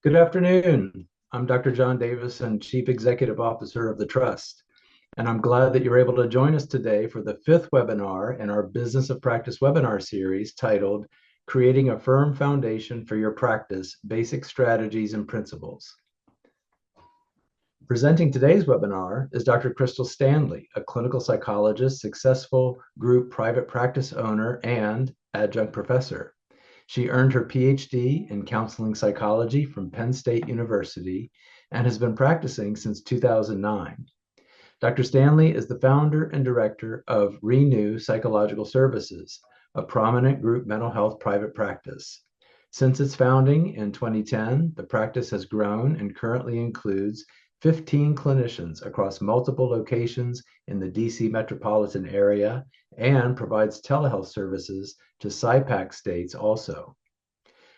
Good afternoon. I'm Dr. John Davison, Chief Executive Officer of the Trust, and I'm glad that you're able to join us today for the fifth webinar in our Business of Practice webinar series titled Creating a Firm Foundation for Your Practice, Basic Strategies and Principles. Presenting today's webinar is Dr. Crystal Stanley, a clinical psychologist, successful group private practice owner, and adjunct professor. She earned her PhD in counseling psychology from Penn State University and has been practicing since 2009. Dr. Stanley is the founder and director of Renew Psychological Services, a prominent group mental health private practice. Since its founding in 2010, the practice has grown and currently includes 15 clinicians across multiple locations in the DC metropolitan area and provides telehealth services to SIPAC states also.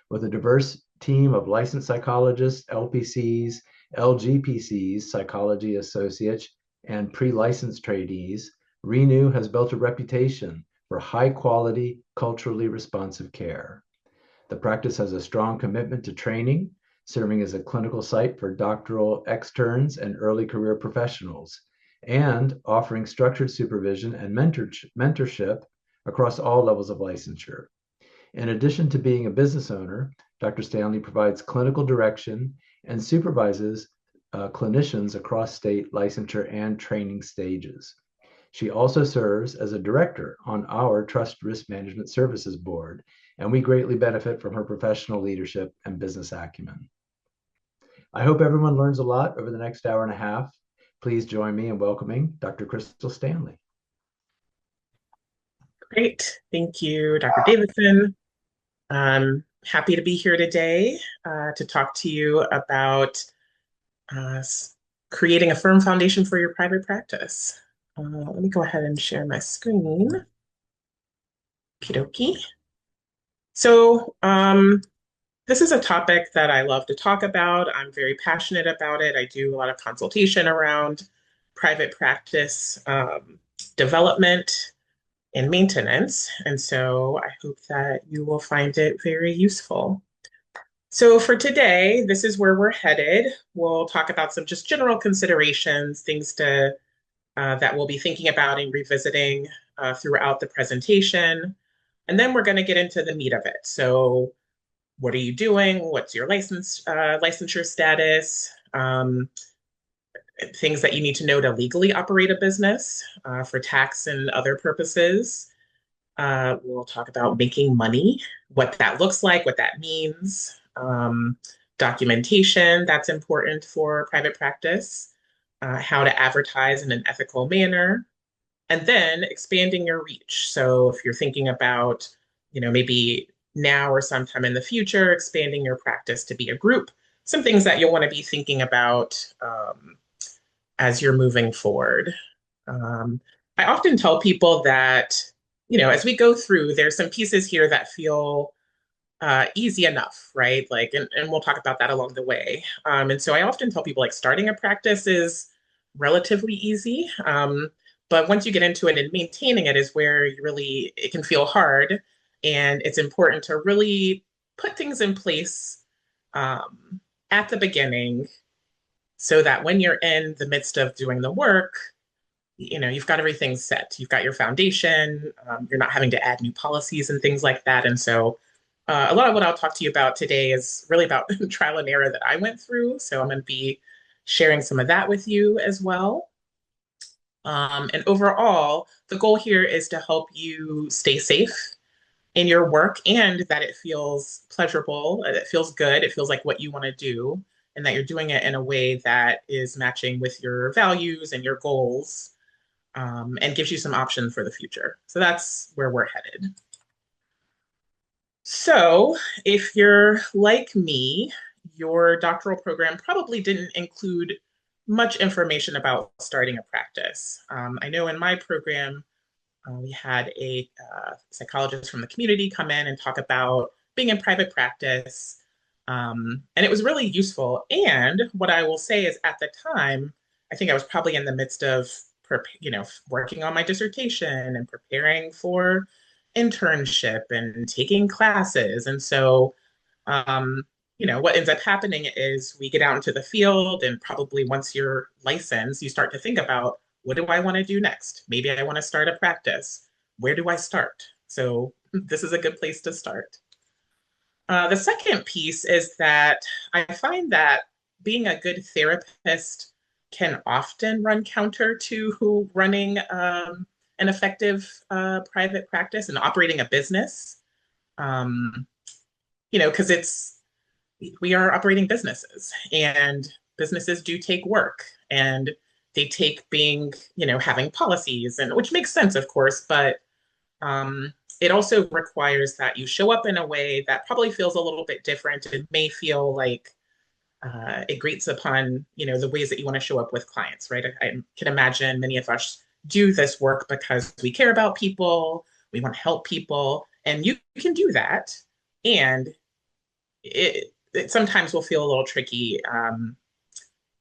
With a diverse team of licensed psychologists, LPCs, LGPCs, psychology associates, and pre-licensed trainees, Renew has built a reputation for high-quality, culturally responsive care. The practice has a strong commitment to training, serving as a clinical site for doctoral externs and early career professionals, and offering structured supervision and mentorship across all levels of licensure. In addition to being a business owner, Dr. Stanley provides clinical direction and supervises clinicians across state licensure and training stages. She also serves as a director on our Trust Risk Management Services Board, and we greatly benefit from her professional leadership and business acumen. I hope everyone learns a lot over the next hour and a half. Please join me in welcoming Dr. Crystal Stanley. Great. Thank you, Dr. Davidson. I'm happy to be here today to talk to you about uh, creating a firm foundation for your private practice. Let me go ahead and share my screen. Okie So, this is a topic that I love to talk about. I'm very passionate about it. I do a lot of consultation around private practice development and maintenance. And so I hope that you will find it very useful. So for today, this is where we're headed. We'll talk about some just general considerations, things to that we'll be thinking about and revisiting throughout the presentation. And then we're going to get into the meat of it. So what are you doing? What's your licensure status? Things that you need to know to legally operate a business for tax and other purposes. We'll talk about making money, what that looks like, what that means, documentation that's important for private practice, how to advertise in an ethical manner, and then expanding your reach. So if you're thinking about, maybe now or sometime in the future, expanding your practice to be a group, some things that you'll want to be thinking about as you're moving forward. Um, I often tell people that, as we go through, there's some pieces here that feel easy enough, right? Like, and we'll talk about that along the way. And so I often tell people like starting a practice is relatively easy. But once you get into it and maintaining it is where it can feel hard. And it's important to really put things in place at the beginning so that when you're in the midst of doing the work, you've got everything set. You've got your foundation. You're not having to add new policies and things like that. And so a lot of what I'll talk to you about today is really about trial and error that I went through. So I'm going to be sharing some of that with you as well. And overall, the goal here is to help you stay safe in your work and that it feels pleasurable, it feels good, it feels like what you want to do, and that you're doing it in a way that is matching with your values and your goals, and gives you some options for the future. So that's where we're headed. So if you're like me, your doctoral program probably didn't include much information about starting a practice. I know in my program, we had a psychologist from the community come in and talk about being in private practice. And it was really useful. And what I will say is at the time, I think I was probably in the midst of, working on my dissertation and preparing for internship and taking classes. And so, what ends up happening is we get out into the field, and probably once you're licensed, you start to think about, what do I want to do next? Maybe I want to start a practice. Where do I start? So this is a good place to start. The second piece is that I find that being a good therapist can often run counter to running an effective private practice and operating a business. Um, because we are operating businesses, and businesses do take work, and they take being, having policies, and which makes sense, of course, but it also requires that you show up in a way that probably feels a little bit different. It may feel like it grates upon, the ways that you want to show up with clients, right? I can imagine many of us do this work because we care about people, we want to help people, and you can do that. And it sometimes will feel a little tricky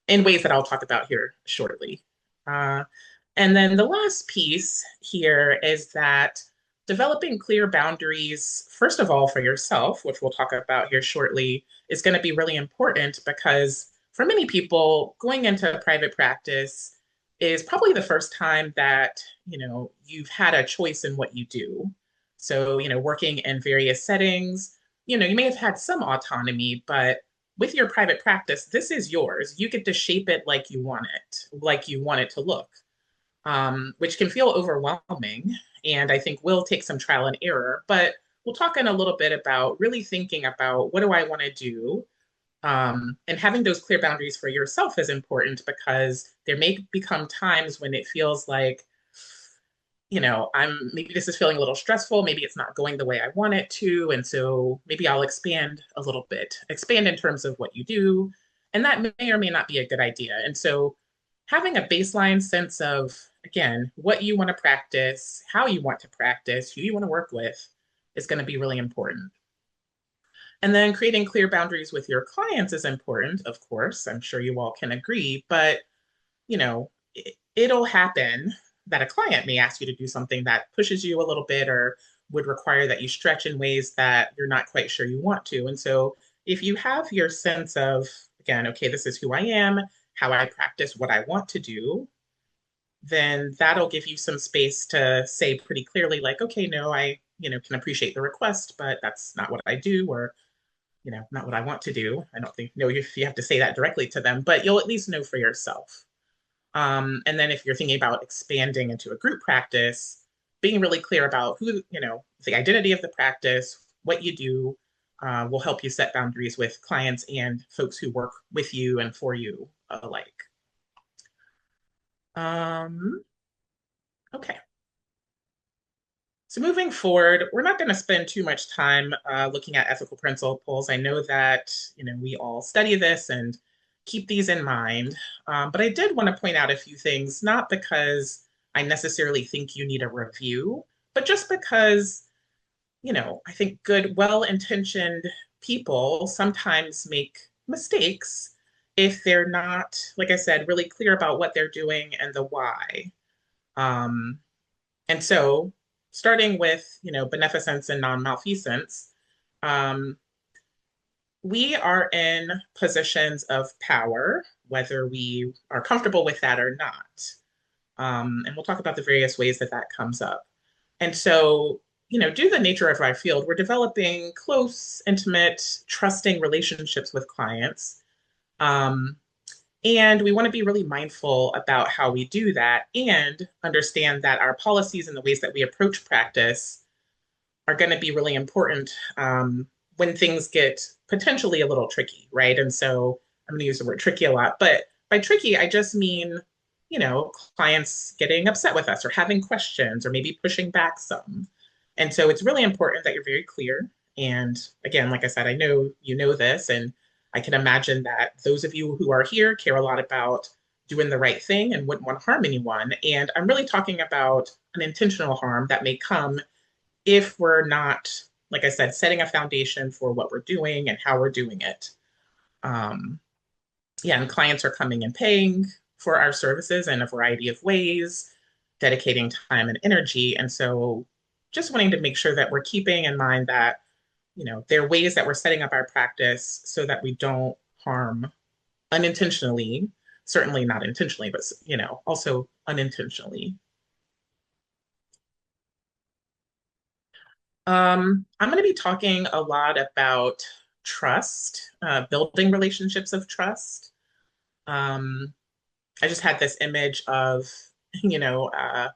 in ways that I'll talk about here shortly. Uh, and then the last piece here is that developing clear boundaries, first of all, for yourself, which we'll talk about here shortly, is going to be really important because for many people, going into private practice is probably the first time that, you've had a choice in what you do. So, working in various settings, you may have had some autonomy, but with your private practice, this is yours. You get to shape it like you want it to look, which can feel overwhelming. And I think will take some trial and error. But we'll talk in a little bit about really thinking about, what do I want to do? And having those clear boundaries for yourself is important because there may become times when it feels like, I'm maybe this is feeling a little stressful. Maybe it's not going the way I want it to. And so maybe I'll expand a little bit, expand in terms of what you do. And that may or may not be a good idea. And so having a baseline sense of, again, what you want to practice, how you want to practice, who you want to work with is going to be really important. And then creating clear boundaries with your clients is important, of course. I'm sure you all can agree, but it'll happen that a client may ask you to do something that pushes you a little bit or would require that you stretch in ways that you're not quite sure you want to. And so if you have your sense of, again, okay, this is who I am, how I practice, what I want to do, then that'll give you some space to say pretty clearly, like, okay, no, I, can appreciate the request, but that's not what I do, or, not what I want to do. I don't think, no, if you have to say that directly to them, but you'll at least know for yourself. And then if you're thinking about expanding into a group practice, being really clear about who, the identity of the practice, what you do, will help you set boundaries with clients and folks who work with you and for you alike. Um, okay. So moving forward, we're not going to spend too much time looking at ethical principles. I know that we all study this and keep these in mind, but I did want to point out a few things, not because I necessarily think you need a review, but just because I think good, well-intentioned people sometimes make mistakes if they're not, like I said, really clear about what they're doing and the why. Um, and so, starting with beneficence and non-malfeasance, um, we are in positions of power, whether we are comfortable with that or not. And we'll talk about the various ways that that comes up. And so, due to the nature of our field, we're developing close, intimate, trusting relationships with clients. Um, and we want to be really mindful about how we do that and understand that our policies and the ways that we approach practice are going to be really important when things get potentially a little tricky, right? And so I'm going to use the word tricky a lot, but by tricky, I just mean, clients getting upset with us or having questions or maybe pushing back some. And so it's really important that you're very clear. And again, like I said, I know you know this, and I can imagine that those of you who are here care a lot about doing the right thing and wouldn't want to harm anyone. And I'm really talking about an intentional harm that may come if we're not, like I said, setting a foundation for what we're doing and how we're doing it. Um, yeah, and clients are coming and paying for our services in a variety of ways, dedicating time and energy. And so just wanting to make sure that we're keeping in mind that there are ways that we're setting up our practice so that we don't harm unintentionally, certainly not intentionally, but also unintentionally. I'm going to be talking a lot about trust, building relationships of trust. Um, I just had this image of, you know, uh,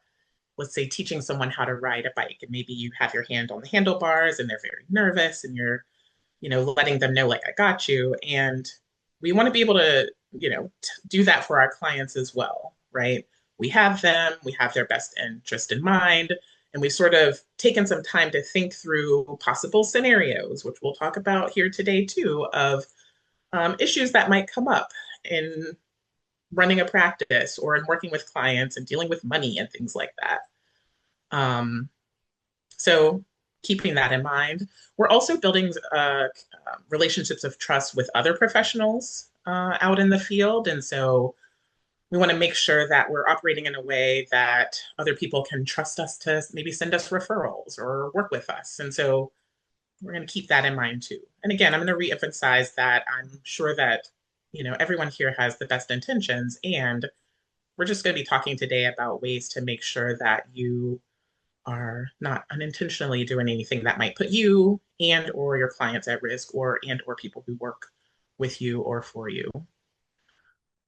let's say teaching someone how to ride a bike, and maybe you have your hand on the handlebars and they're very nervous, and you're, letting them know, like, I got you. And we want to be able to, do that for our clients as well, right? We have them, we have their best interest in mind, and we've sort of taken some time to think through possible scenarios, which we'll talk about here today too, of issues that might come up in running a practice or in working with clients and dealing with money and things like that. Um, so keeping that in mind, we're also building relationships of trust with other professionals out in the field. And so we want to make sure that we're operating in a way that other people can trust us to maybe send us referrals or work with us. And so we're going to keep that in mind too. And again, I'm going to reemphasize that I'm sure that, everyone here has the best intentions. And we're just going to be talking today about ways to make sure that you are not unintentionally doing anything that might put you and or your clients at risk, or and or people who work with you or for you.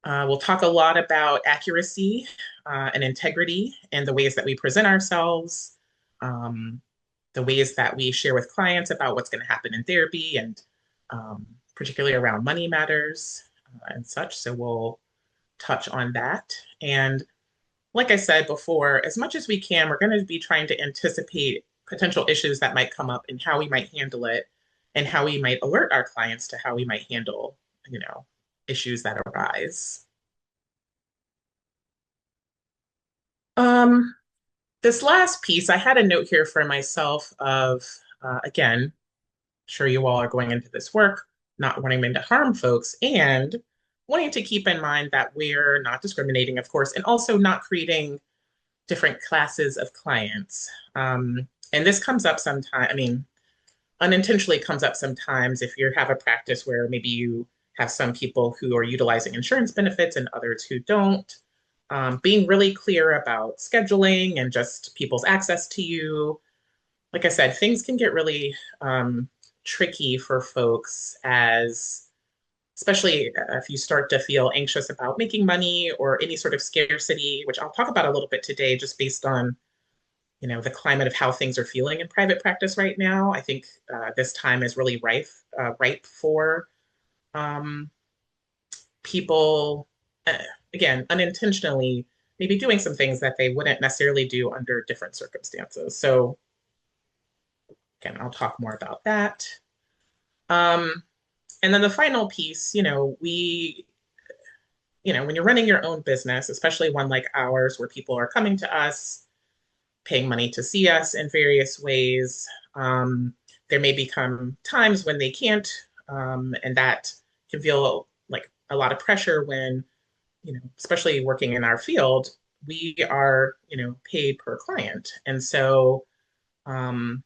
We'll talk a lot about accuracy and integrity and the ways that we present ourselves, um, the ways that we share with clients about what's going to happen in therapy, and particularly around money matters and such. So we'll touch on that. And like I said before, as much as we can, we're going to be trying to anticipate potential issues that might come up and how we might handle it, and how we might alert our clients to how we might handle, issues that arise. Um, this last piece, I had a note here for myself of, again, sure you all are going into this work, not wanting to harm folks, and wanting to keep in mind that we're not discriminating, of course, and also not creating different classes of clients. And this comes up sometimes, I mean, unintentionally comes up sometimes if you have a practice where maybe you have some people who are utilizing insurance benefits and others who don't. Being really clear about scheduling and just people's access to you. Like I said, things can get really tricky for folks, as especially if you start to feel anxious about making money or any sort of scarcity, which I'll talk about a little bit today, just based on the climate of how things are feeling in private practice right now. I think this time is really ripe for um, people, uh, again, unintentionally, maybe doing some things that they wouldn't necessarily do under different circumstances. So again, I'll talk more about that. Um, and then the final piece, when you're running your own business, especially one like ours, where people are coming to us, paying money to see us in various ways, there may become times when they can't, and that can feel like a lot of pressure when, especially working in our field, we are, paid per client. And so, um,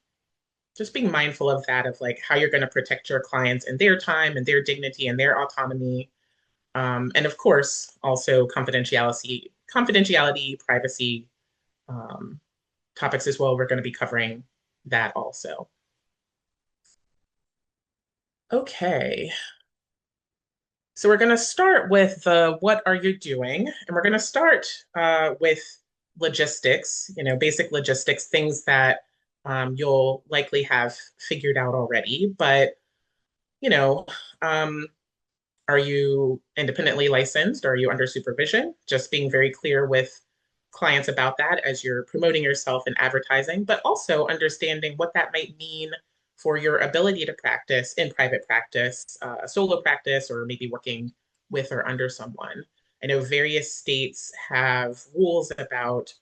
just being mindful of that, of like how you're going to protect your clients and their time and their dignity and their autonomy. And of course, also confidentiality, privacy um, topics as well. We're going to be covering that also. Okay, so we're going to start with the what are you doing? And we're going to start with logistics, basic logistics, things that you'll likely have figured out already. But, you know, um, are you independently licensed? Are you under supervision? Just being very clear with clients about that as you're promoting yourself and advertising, but also understanding what that might mean for your ability to practice in private practice, a solo practice, or maybe working with or under someone. I know various states have rules about,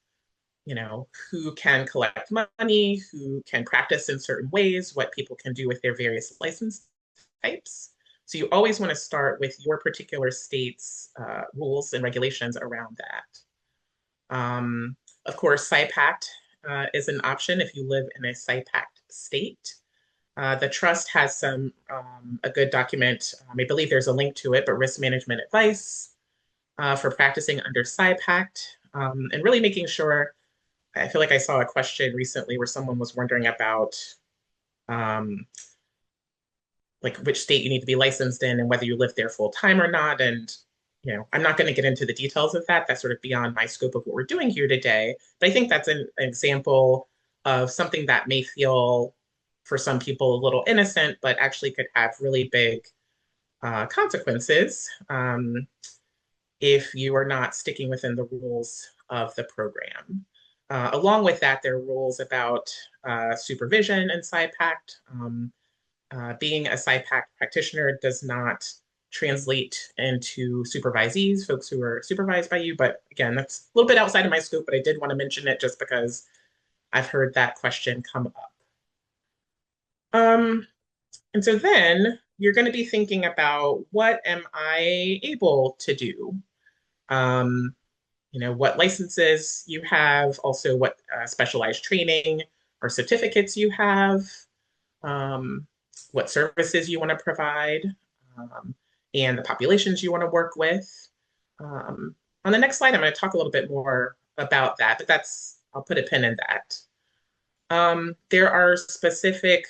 who can collect money, who can practice in certain ways, what people can do with their various license types. So you always want to start with your particular state's rules and regulations around that. Of course, SIPACT is an option if you live in a SIPACT state. The trust has a good document. I believe there's a link to it, but risk management advice for practicing under SIPACT, and really making sure. I feel like I saw a question recently where someone was wondering about um, like which state you need to be licensed in and whether you live there full time or not. And I'm not going to get into the details of that. That's sort of beyond my scope of what we're doing here today. But I think that's an example of something that may feel for some people a little innocent, but actually could have really big consequences if you are not sticking within the rules of the program. Along with that, there are rules about supervision and SIPACT. Being a SIPAC practitioner does not translate into supervisees, folks who are supervised by you. But again, that's a little bit outside of my scope, but I did want to mention it just because I've heard that question come up. Um, and so then you're going to be thinking about what am I able to do? Um, what licenses you have, also what specialized training or certificates you have, um, what services you want to provide, um, and the populations you want to work with. Um, on the next slide, I'm going to talk a little bit more about that, but I'll put a pin in that. There are specific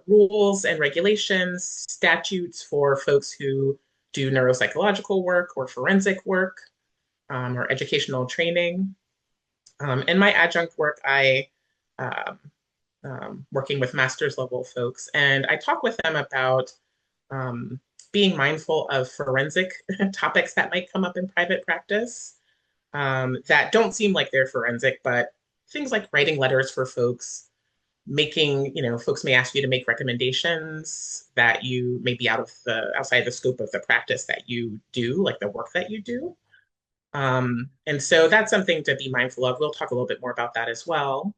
rules and regulations, statutes for folks who do neuropsychological work or forensic work or educational training. In my adjunct work, I um, working with master's level folks, and I talk with them about um, being mindful of forensic topics that might come up in private practice that don't seem like they're forensic, but things like writing letters for folks, folks may ask you to make recommendations that you may be outside the scope of the practice that you do, like the work that you do. And so that's something to be mindful of. We'll talk a little bit more about that as well.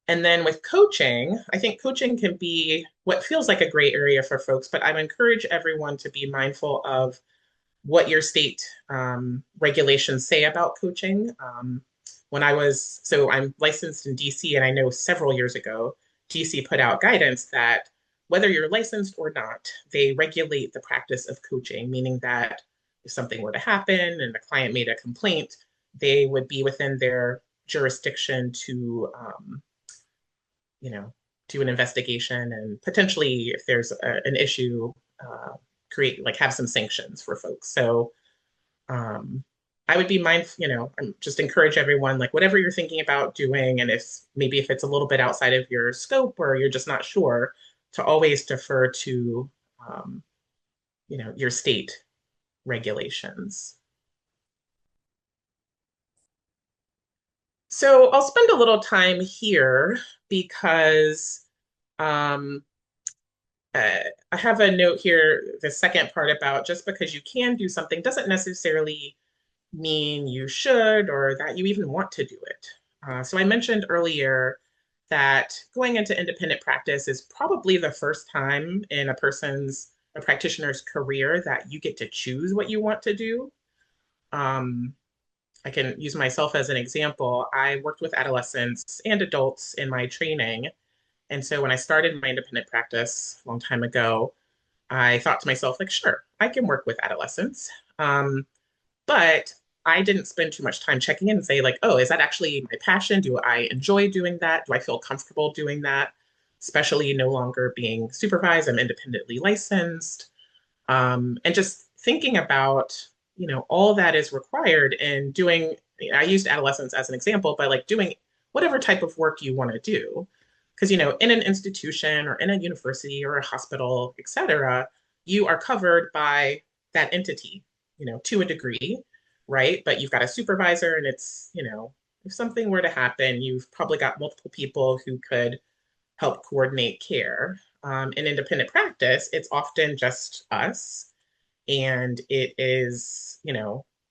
And then with coaching, I think coaching can be what feels like a gray area for folks, but I would encourage everyone to be mindful of what your state regulations say about coaching. So I'm licensed in DC, and I know several years ago, DC put out guidance that whether you're licensed or not, they regulate the practice of coaching, meaning that if something were to happen and the client made a complaint, they would be within their jurisdiction to do an investigation and potentially, if there's an issue, have some sanctions for folks. So I would be mindful, I'm just encourage everyone, like whatever you're thinking about doing, and if it's a little bit outside of your scope or you're just not sure, to always defer to, your state regulations. So I'll spend a little time here because um, I have a note here, the second part about just because you can do something doesn't necessarily mean you should or that you even want to do it. So I mentioned earlier that going into independent practice is probably the first time in a practitioner's career that you get to choose what you want to do. Um, I can use myself as an example. I worked with adolescents and adults in my training. And so when I started my independent practice a long time ago, I thought to myself, like, sure, I can work with adolescents. But I didn't spend too much time checking in and say, like, oh, is that actually my passion? Do I enjoy doing that? Do I feel comfortable doing that? Especially no longer being supervised, I'm independently licensed. And just thinking about, all that is required in doing, I used adolescents as an example, but like doing whatever type of work you want to do. Because, in an institution or in a university or a hospital, et cetera, you are covered by that entity, to a degree, right? But you've got a supervisor, and it's, if something were to happen, you've probably got multiple people who could help coordinate care. In independent practice, it's often just us, and it is,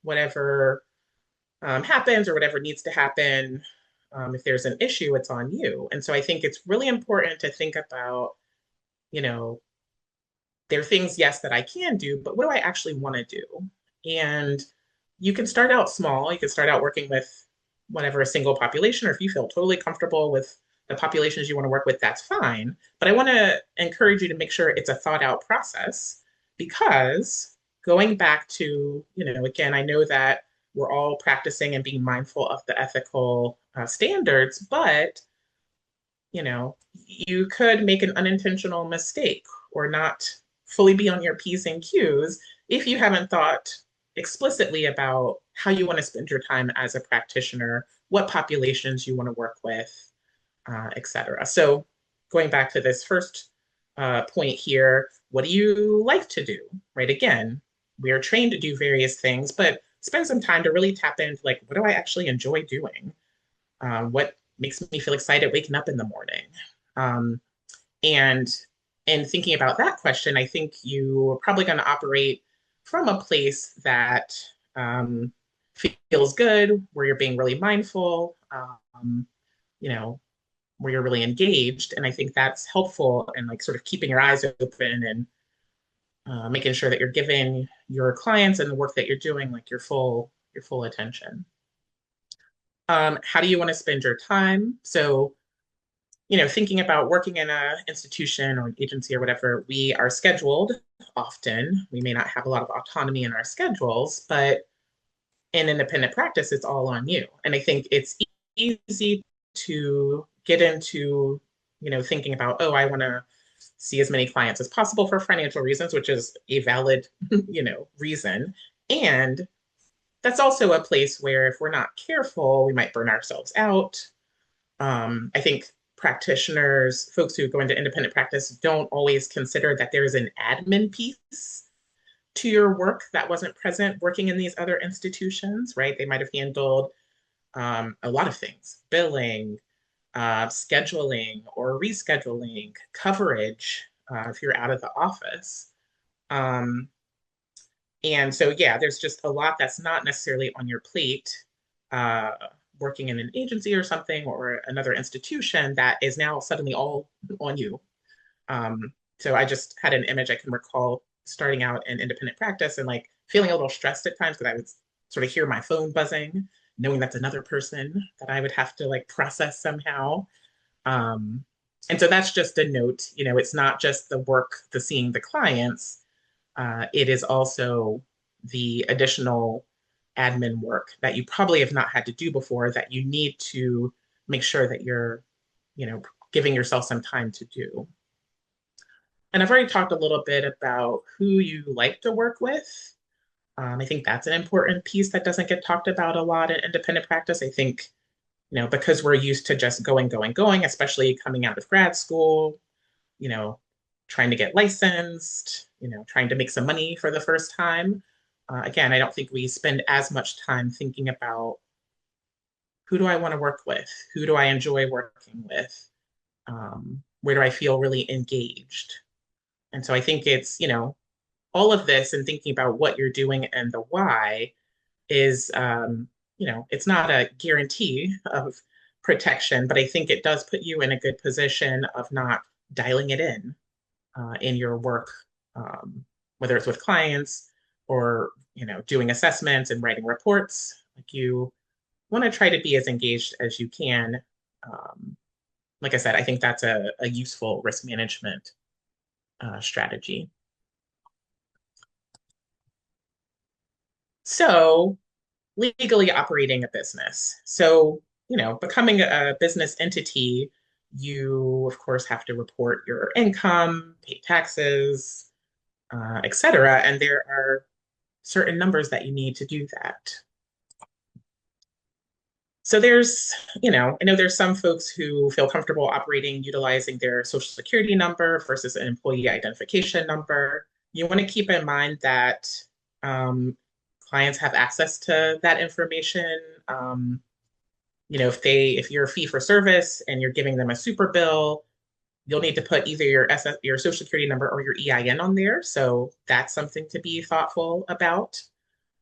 whatever happens or whatever needs to happen. If there's an issue, it's on you. And so I think it's really important to think about, you know, there are things, yes, that I can do, but what do I actually want to do? And you can start out small. You can start out working with whatever a single population, or if you feel totally comfortable with the populations you want to work with, that's fine. But I want to encourage you to make sure it's a thought out process because going back to, again, I know that we're all practicing and being mindful of the ethical standards, but you could make an unintentional mistake or not fully be on your P's and Q's if you haven't thought explicitly about how you want to spend your time as a practitioner, what populations you want to work with, et cetera. So going back to this first point here, what do you like to do, right? Again, we are trained to do various things, but spend some time to really tap into like, what do I actually enjoy doing? What makes me feel excited waking up in the morning? Um, and in thinking about that question, I think you are probably going to operate from a place that feels good, where you're being really mindful, you know, where you're really engaged. And I think that's helpful and like sort of keeping your eyes open and making sure that you're giving your clients and the work that you're doing like your full attention. How do you want to spend your time? So, thinking about working in an institution or an agency or whatever, we are scheduled often. We may not have a lot of autonomy in our schedules, but in independent practice, it's all on you. And I think it's easy to get into, thinking about, oh, I want to see as many clients as possible for financial reasons, which is a valid, reason. And that's also a place where if we're not careful, we might burn ourselves out. I think practitioners, folks who go into independent practice, don't always consider that there is an admin piece to your work that wasn't present working in these other institutions, right? They might have handled a lot of things, billing, scheduling or rescheduling, coverage, if you're out of the office. Um, and so, yeah, there's just a lot that's not necessarily on your plate uh, working in an agency or something or another institution that is now suddenly all on you. So I just had an image I can recall starting out in independent practice and like feeling a little stressed at times because I would sort of hear my phone buzzing, knowing that's another person that I would have to like process somehow. Um, and so that's just a note, it's not just the work, the seeing the clients, it is also the additional admin work that you probably have not had to do before that you need to make sure that you're, you know, giving yourself some time to do. And I've already talked a little bit about who you like to work with. I think that's an important piece that doesn't get talked about a lot in independent practice. I think, because we're used to just going, going, going, especially coming out of grad school, you know, trying to get licensed, trying to make some money for the first time. Again, I don't think we spend as much time thinking about who do I want to work with? Who do I enjoy working with? Where do I feel really engaged? And so I think it's, all of this and thinking about what you're doing and the why is, it's not a guarantee of protection, but I think it does put you in a good position of not dialing it in your work, whether it's with clients or, doing assessments and writing reports. Like you want to try to be as engaged as you can. Um, like I said, I think that's a useful risk management strategy. So, legally operating a business. So, becoming a business entity, you, of course, have to report your income, pay taxes, et cetera. And there are certain numbers that you need to do that. So I know there's some folks who feel comfortable operating utilizing their social security number versus an employee identification number. You want to keep in mind that um, clients have access to that information. If you're a fee for service and you're giving them a super bill, you'll need to put either your social security number or your EIN on there. So that's something to be thoughtful about.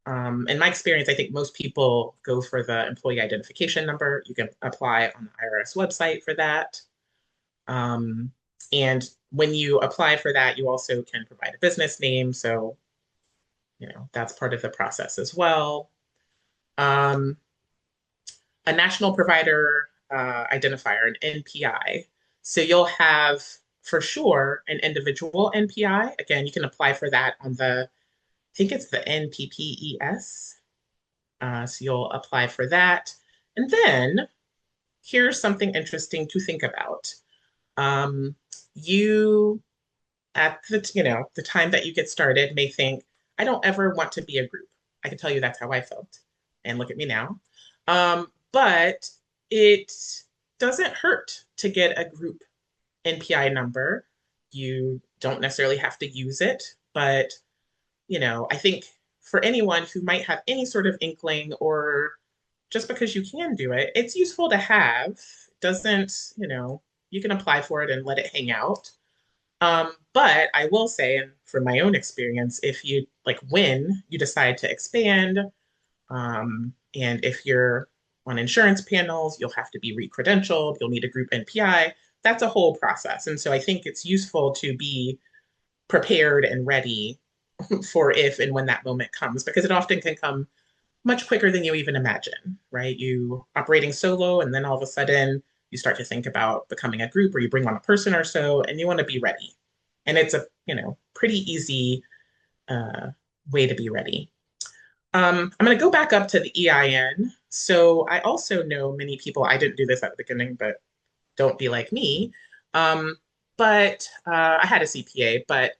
In my experience, I think most people go for the employee identification number. You can apply on the IRS website for that. Um, and when you apply for that, you also can provide a business name. So, that's part of the process as well. Um, a national provider identifier, an NPI. So you'll have for sure an individual NPI. Again, you can apply for that on I think it's the NPPES. So you'll apply for that. And then here's something interesting to think about. Um, you at the time that you get started may think, I don't ever want to be a group. I can tell you that's how I felt. And look at me now. But it doesn't hurt to get a group NPI number. You don't necessarily have to use it, but I think for anyone who might have any sort of inkling or just because you can do it, it's useful to have. Doesn't, you can apply for it and let it hang out. But I will say, and from my own experience, if you like when you decide to expand, and if you're on insurance panels, you'll have to be re-credentialed, you'll need a group NPI. That's a whole process. And so I think it's useful to be prepared and ready for if and when that moment comes, because it often can come much quicker than you even imagine, right? You operating solo, and then all of a sudden you start to think about becoming a group, or you bring on a person or so, and you want to be ready. And it's a pretty easy uh, way to be ready. I'm going to go back up to the EIN. So I also know many people, I didn't do this at the beginning, but don't be like me. Um, but I had a CPA, but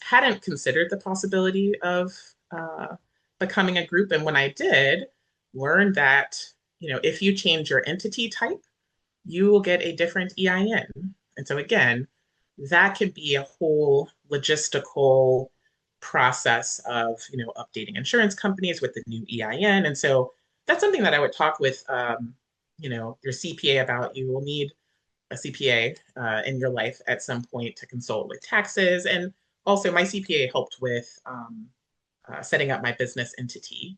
hadn't considered the possibility of becoming a group. And when I did, learned that, if you change your entity type, you will get a different EIN. And so again, that could be a whole logistical process of, updating insurance companies with the new EIN. And so that's something that I would talk with, your CPA about. You will need a CPA in your life at some point to consult with taxes. And also my CPA helped with setting up my business entity.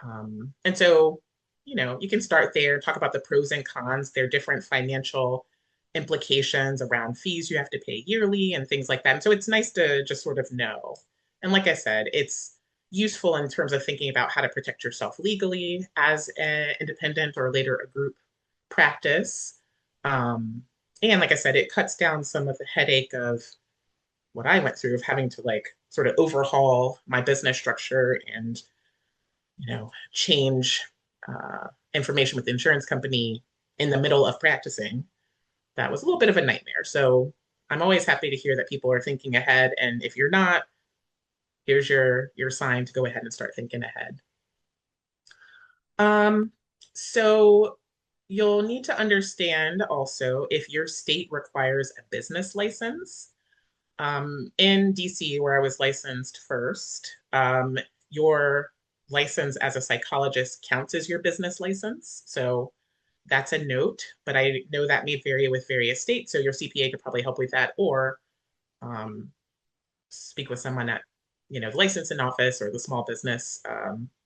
And so, you can start there, talk about the pros and cons, their different financial implications around fees you have to pay yearly and things like that. And so it's nice to just sort of know. And like I said, it's useful in terms of thinking about how to protect yourself legally as an independent or later a group practice. Um, and like I said, it cuts down some of the headache of what I went through of having to like sort of overhaul my business structure and change information with the insurance company in the middle of practicing. That was a little bit of a nightmare. So I'm always happy to hear that people are thinking ahead. And if you're not, here's your sign to go ahead and start thinking ahead. So you'll need to understand also if your state requires a business license. In DC, where I was licensed first, your license as a psychologist counts as your business license. So that's a note, but I know that may vary with various states. So your CPA could probably help with that, or speak with someone at, the licensing office or the small business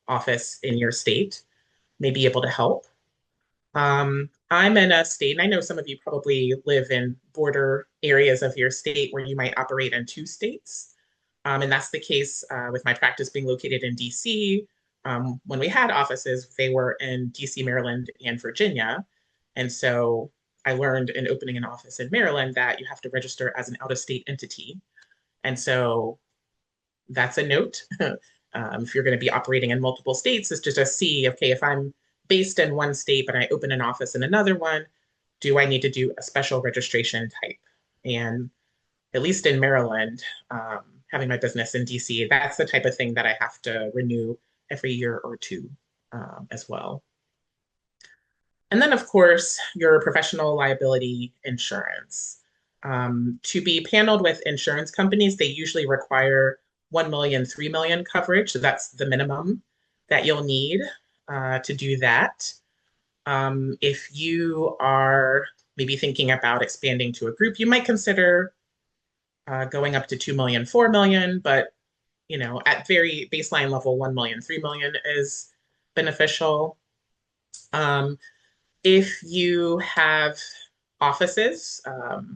office in your state may be able to help. I'm in a state, and I know some of you probably live in border areas of your state where you might operate in two states. And that's the case with my practice being located in DC. When we had offices, they were in DC, Maryland, and Virginia. And so I learned in opening an office in Maryland that you have to register as an out-of-state entity. And so that's a note. If you're going to be operating in multiple states, is to just see, okay, if I'm based in one state, but I open an office in another one, do I need to do a special registration type? And at least in Maryland, having my business in DC, that's the type of thing that I have to renew every year or two as well. And then, of course, your professional liability insurance. To be paneled with insurance companies, they usually require 1 million, 3 million coverage. So that's the minimum that you'll need to do that. If you are maybe thinking about expanding to a group, you might consider going up to 2 million, 4 million, but at very baseline level, 1 million, 3 million is beneficial. If you have offices,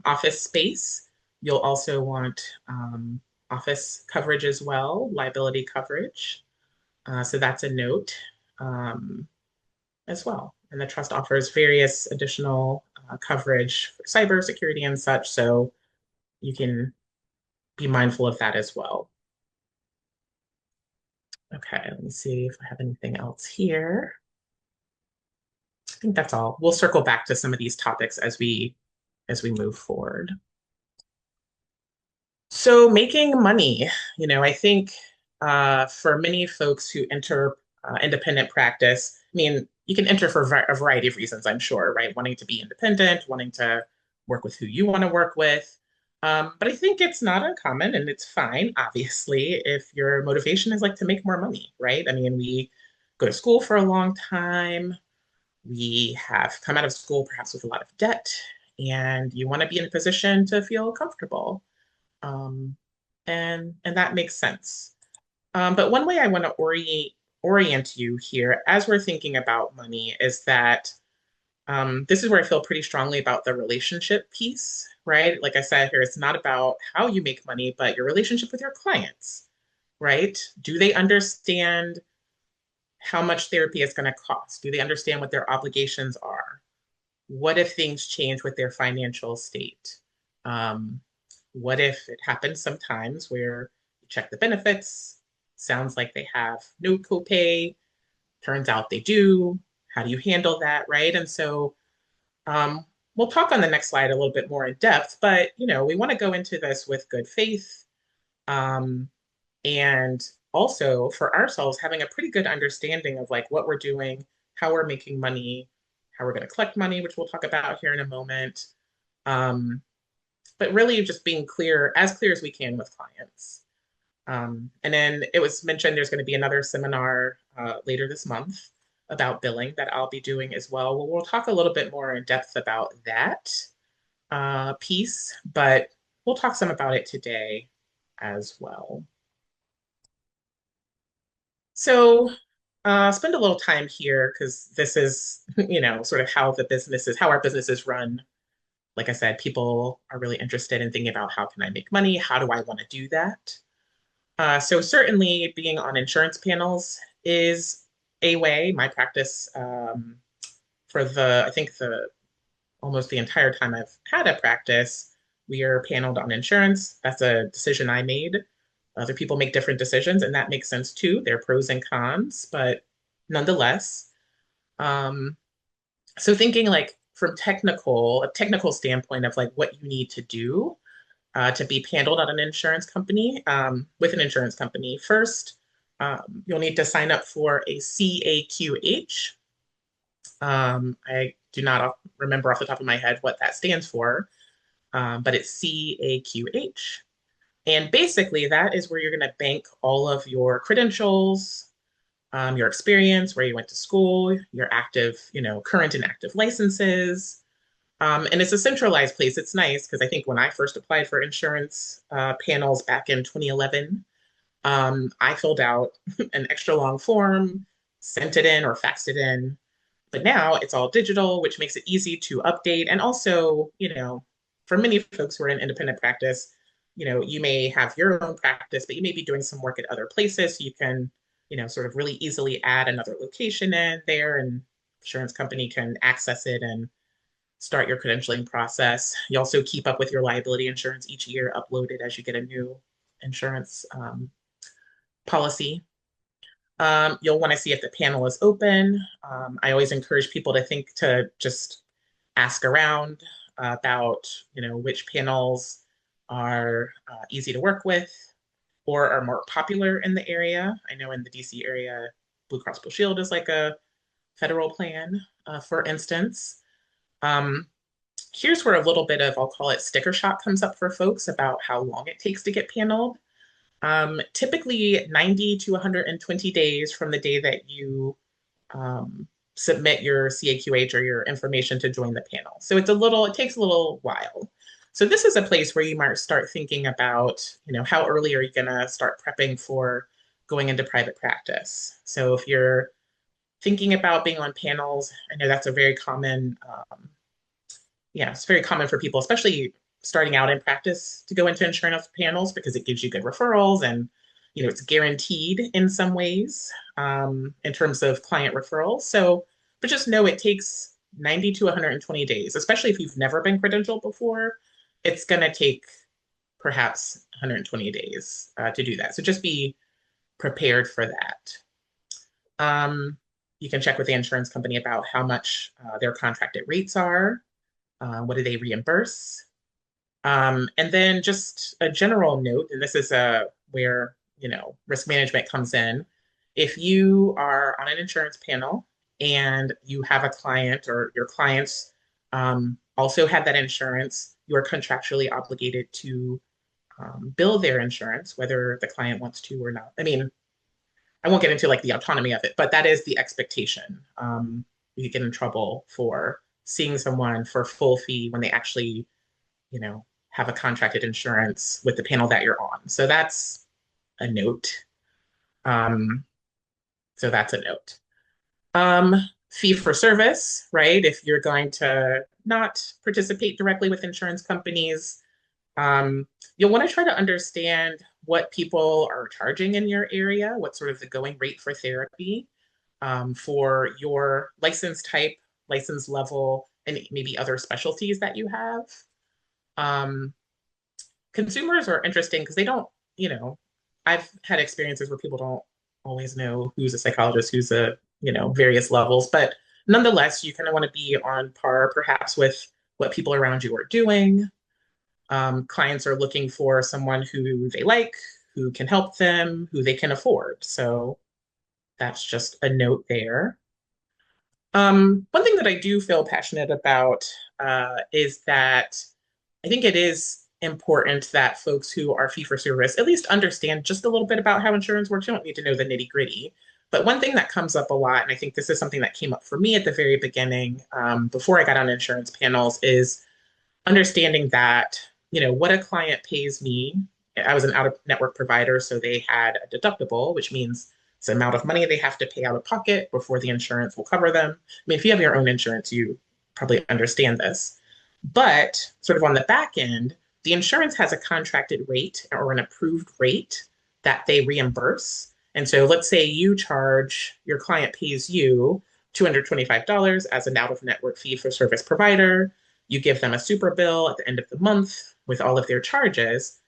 office space, you'll also want office coverage as well, liability coverage. So that's a note as well. And the trust offers various additional coverage for cybersecurity and such. So you can be mindful of that as well. Okay, let me see if I have anything else here. I think that's all. We'll circle back to some of these topics as we move forward. So making money, I think for many folks who enter independent practice, I mean, you can enter for a variety of reasons, I'm sure, right? Wanting to be independent, wanting to work with who you want to work with. But I think it's not uncommon and it's fine, obviously, if your motivation is like to make more money, right? I mean, we go to school for a long time. We have come out of school perhaps with a lot of debt, and you want to be in a position to feel comfortable. Um, and that makes sense. But one way I want to orient you here as we're thinking about money is that this is where I feel pretty strongly about the relationship piece, right? Like I said here, it's not about how you make money, but your relationship with your clients, right? Do they understand how much therapy is going to cost? Do they understand what their obligations are? What if things change with their financial state? Um, what if it happens sometimes where you check the benefits, sounds like they have no copay, turns out they do. How do you handle that, right? And so we'll talk on the next slide a little bit more in depth, but we want to go into this with good faith, um, and also for ourselves having a pretty good understanding of like what we're doing, how we're making money, how we're going to collect money, which we'll talk about here in a moment. Um, but really just being clear, as clear as we can with clients. And then it was mentioned there's going to be another seminar later this month about billing that I'll be doing as well. We'll talk a little bit more in depth about that piece, but we'll talk some about it today as well. So spend a little time here because this is, sort of how how our business is run. Like I said, people are really interested in thinking about how can I make money? How do I want to do that? So certainly being on insurance panels is a way. My practice for I think almost the entire time I've had a practice, we are paneled on insurance. That's a decision I made. Other people make different decisions, and that makes sense too. There are pros and cons, but nonetheless. Um, so thinking like from a technical standpoint of like what you need to do to be handled at an insurance company, with an insurance company. First, you'll need to sign up for a CAQH. I do not remember off the top of my head what that stands for, but it's CAQH. And basically, that is where you're going to bank all of your credentials, your experience, where you went to school, your active, current and active licenses. And it's a centralized place. It's nice because I think when I first applied for insurance panels back in 2011, I filled out an extra long form, sent it in or faxed it in. But now it's all digital, which makes it easy to update. And also, for many folks who are in independent practice, you may have your own practice, but you may be doing some work at other places. So you can, sort of really easily add another location in there, and insurance company can access it and start your credentialing process. You also keep up with your liability insurance each year, upload it as you get a new insurance policy. You'll want to see if the panel is open. I always encourage people to think to just ask around about, which panels are easy to work with or are more popular in the area. I know in the DC area, Blue Cross Blue Shield is like a federal plan, for instance. Um, Here's where a little bit of, I'll call it sticker shock comes up for folks about how long it takes to get paneled. Typically 90 to 120 days from the day that you submit your CAQH or your information to join the panel. So it takes a little while. So this is a place where you might start thinking about, how early are you going to start prepping for going into private practice? So if you're thinking about being on panels, I know that's a very common, it's very common for people, especially starting out in practice, to go into insurance panels because it gives you good referrals and it's guaranteed in some ways, in terms of client referrals. So, but just know it takes 90 to 120 days, especially if you've never been credentialed before. It's going to take perhaps 120 days to do that. So just be prepared for that. Um, you can check with the insurance company about how much their contracted rates are. What do they reimburse? And then just a general note, and this is where risk management comes in. If you are on an insurance panel and you have a client or your clients also have that insurance, you are contractually obligated to bill their insurance, whether the client wants to or not. I mean, I won't get into like the autonomy of it, but that is the expectation. You get in trouble for seeing someone for full fee when they actually, have a contracted insurance with the panel that you're on. So that's a note. Um, so that's a note. Fee for service, right? If you're going to not participate directly with insurance companies, you'll want to try to understand what people are charging in your area, what sort of the going rate for therapy for your license type, license level, and maybe other specialties that you have. Um, Consumers are interesting because they don't, you know, I've had experiences where people don't always know who's a psychologist, who's a, various levels, but nonetheless, you kind of want to be on par perhaps with what people around you are doing. Clients are looking for someone who they like, who can help them, who they can afford. So that's just a note there. One thing that I do feel passionate about is that I think it is important that folks who are fee for service at least understand just a little bit about how insurance works. You don't need to know the nitty gritty. But one thing that comes up a lot, and I think this is something that came up for me at the very beginning, before I got on insurance panels, is understanding that, what a client pays me. I was an out of network provider, so they had a deductible, which means it's the amount of money they have to pay out of pocket before the insurance will cover them. I mean, if you have your own insurance, you probably understand this. But sort of on the back end, the insurance has a contracted rate or an approved rate that they reimburse. And so let's say your client pays you $225 as an out of network fee for service provider. You give them a super bill at the end of the month with all of their charges.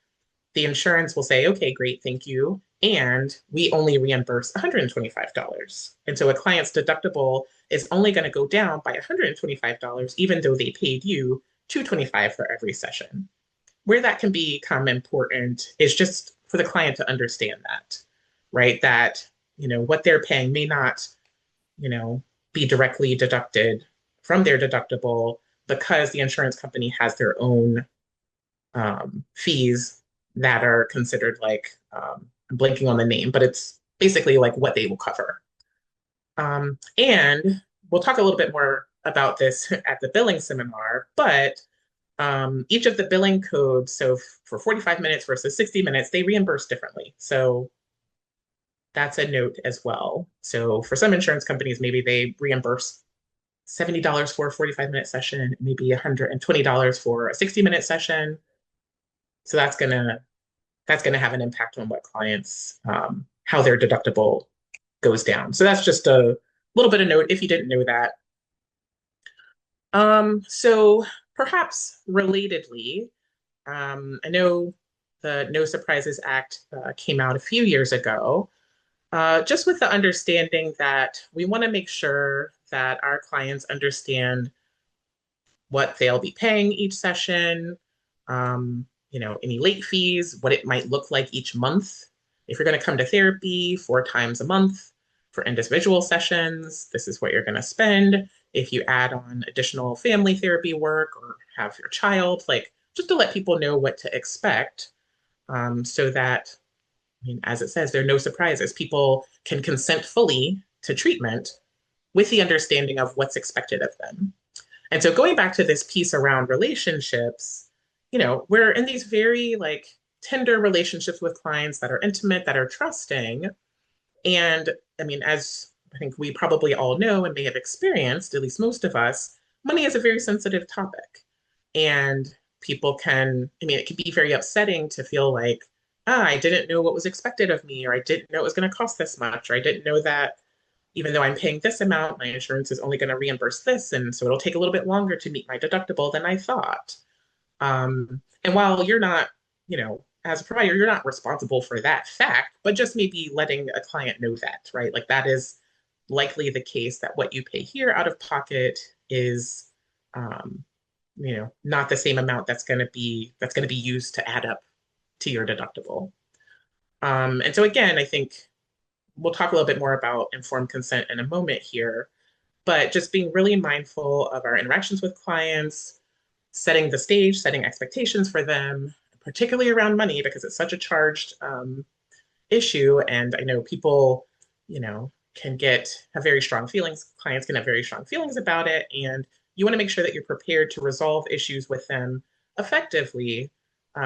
The insurance will say, okay, great, thank you. And we only reimburse $125. And so a client's deductible is only going to go down by $125, even though they paid you $225 for every session. Where that can become important is just for the client to understand that, right? That, what they're paying may not, be directly deducted from their deductible because the insurance company has their own fees that are considered like, I'm blanking on the name, but it's basically like what they will cover. And we'll talk a little bit more about this at the billing seminar, but each of the billing codes, so for 45 minutes versus 60 minutes, they reimburse differently. So that's a note as well. So for some insurance companies, maybe they reimburse $70 for a 45-minute session, maybe $120 for a 60-minute session. So that's gonna have an impact on what clients how their deductible goes down. So that's just a little bit of note if you didn't know that. So perhaps relatedly, I know the No Surprises Act came out a few years ago, just with the understanding that we want to make sure that our clients understand what they'll be paying each session, any late fees, what it might look like each month. If you're going to come to therapy 4 times a month for individual sessions, this is what you're going to spend. If you add on additional family therapy work or have your child, like just to let people know what to expect, so that, I mean, as it says, there are no surprises. People can consent fully to treatment with the understanding of what's expected of them. And so going back to this piece around relationships, we're in these very like tender relationships with clients that are intimate, that are trusting. And I mean, as I think we probably all know and may have experienced, at least most of us, money is a very sensitive topic. And people can, I mean, it can be very upsetting to feel like, I didn't know what was expected of me, or I didn't know it was going to cost this much, or I didn't know that, even though I'm paying this amount, my insurance is only going to reimburse this. And so it'll take a little bit longer to meet my deductible than I thought. And while you're not, as a provider, you're not responsible for that fact, but just maybe letting a client know that, right? Like that is likely the case that what you pay here out of pocket is, um, not the same amount that's going to be used to add up to your deductible. And so again, I think we'll talk a little bit more about informed consent in a moment here, but just being really mindful of our interactions with clients, setting the stage, setting expectations for them, particularly around money, because it's such a charged issue. And I know people, can have very strong feelings. Clients can have very strong feelings about it. And you want to make sure that you're prepared to resolve issues with them effectively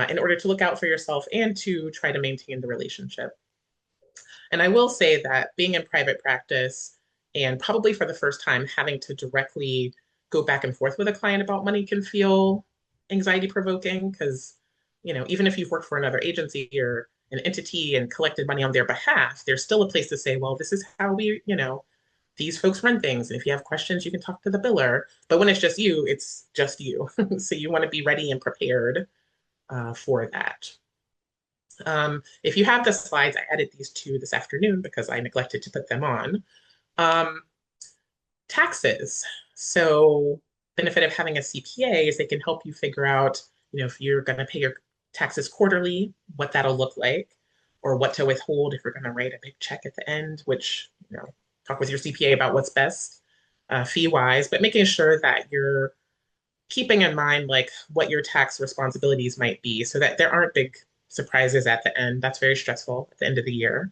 in order to look out for yourself and to try to maintain the relationship. And I will say that being in private practice and probably for the first time having to directly go back and forth with a client about money can feel anxiety provoking because, even if you've worked for another agency or an entity and collected money on their behalf, there's still a place to say, well, this is how these folks run things. And if you have questions, you can talk to the biller. But when it's just you. So you want to be ready and prepared for that. If you have the slides, I added these two this afternoon because I neglected to put them on. Um, Taxes. So benefit of having a CPA is they can help you figure out, if you're going to pay your taxes quarterly, what that'll look like, or what to withhold if you're going to write a big check at the end, which, talk with your CPA about what's best fee wise, but making sure that you're keeping in mind like what your tax responsibilities might be so that there aren't big surprises at the end. That's very stressful at the end of the year.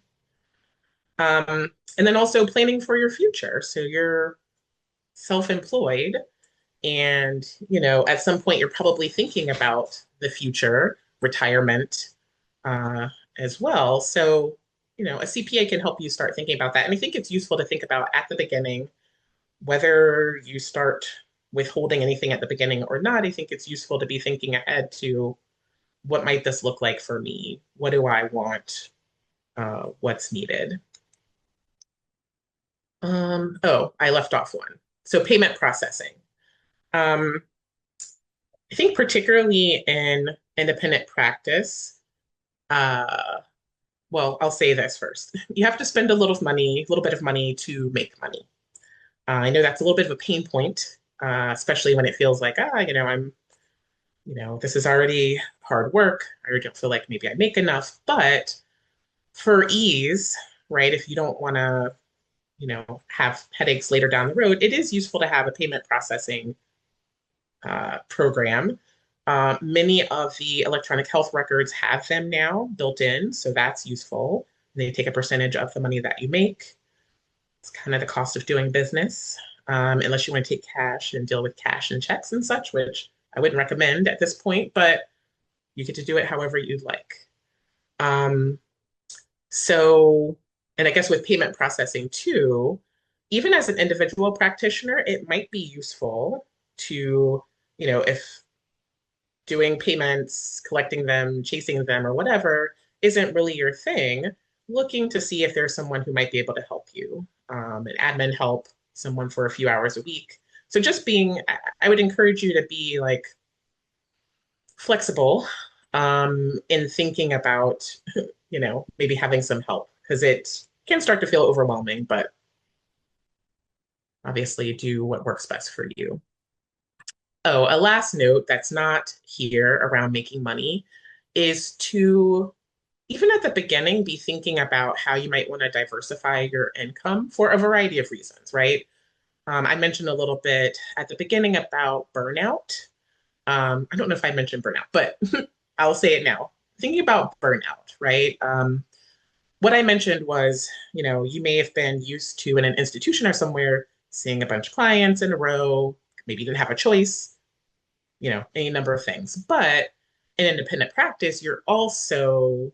And then also planning for your future. So you're self-employed and, at some point you're probably thinking about the future, retirement as well. So, a CPA can help you start thinking about that. And I think it's useful to think about at the beginning, whether you start withholding anything at the beginning or not. I think it's useful to be thinking ahead to what might this look like for me? What do I want? What's needed? Oh, I left off one. So payment processing. Um, I think particularly in independent practice, uh, well, I'll say this first. You have to spend a little bit of money to make money. I know that's a little bit of a pain point, especially when it feels like, this is already hard work. I already don't feel like maybe I make enough. But for ease, right, if you don't want to, have headaches later down the road, it is useful to have a payment processing program. Many of the electronic health records have them now built in, so that's useful. They take a percentage of the money that you make. It's kind of the cost of doing business, unless you want to take cash and deal with cash and checks and such, which I wouldn't recommend at this point, but you get to do it however you'd like. Um, so, and I guess with payment processing too, even as an individual practitioner, it might be useful to, if doing payments, collecting them, chasing them, or whatever isn't really your thing, looking to see if there's someone who might be able to help you, an admin help, someone for a few hours a week. So just I would encourage you to be like flexible in thinking about, maybe having some help because it can start to feel overwhelming, but obviously do what works best for you. Oh, a last note that's not here around making money is to, even at the beginning, be thinking about how you might want to diversify your income for a variety of reasons, right? I mentioned a little bit at the beginning about burnout. I don't know if I mentioned burnout, but I'll say it now. Thinking about burnout, right? What I mentioned was, you may have been used to in an institution or somewhere seeing a bunch of clients in a row, maybe you didn't have a choice, any number of things. But in independent practice, you're also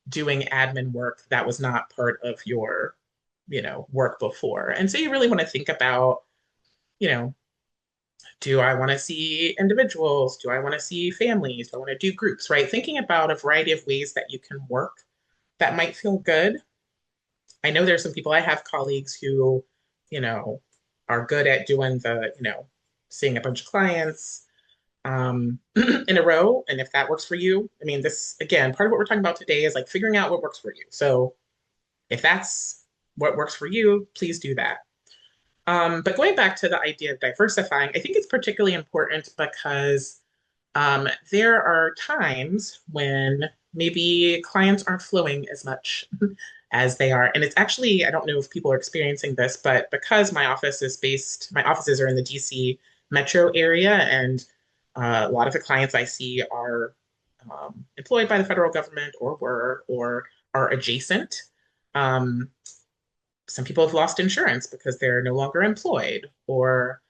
doing admin work that was not part of your, work before. And so you really want to think about, you know, do I want to see individuals? Do I want to see families? Do I want to do groups, right? Thinking about a variety of ways that you can work that might feel good. I know there's some people, I have colleagues who, you know, are good at doing seeing a bunch of clients in a row. And if that works for you, I mean, this, again, part of what we're talking about today is like figuring out what works for you. So if that's what works for you, please do that. But going back to the idea of diversifying, I think it's particularly important because there are times when maybe clients aren't flowing as much as they are. And it's actually, I don't know if people are experiencing this, but because my offices are in the DC metro area, and a lot of the clients I see are employed by the federal government or were or are adjacent. Um, some people have lost insurance because they're no longer employed, or,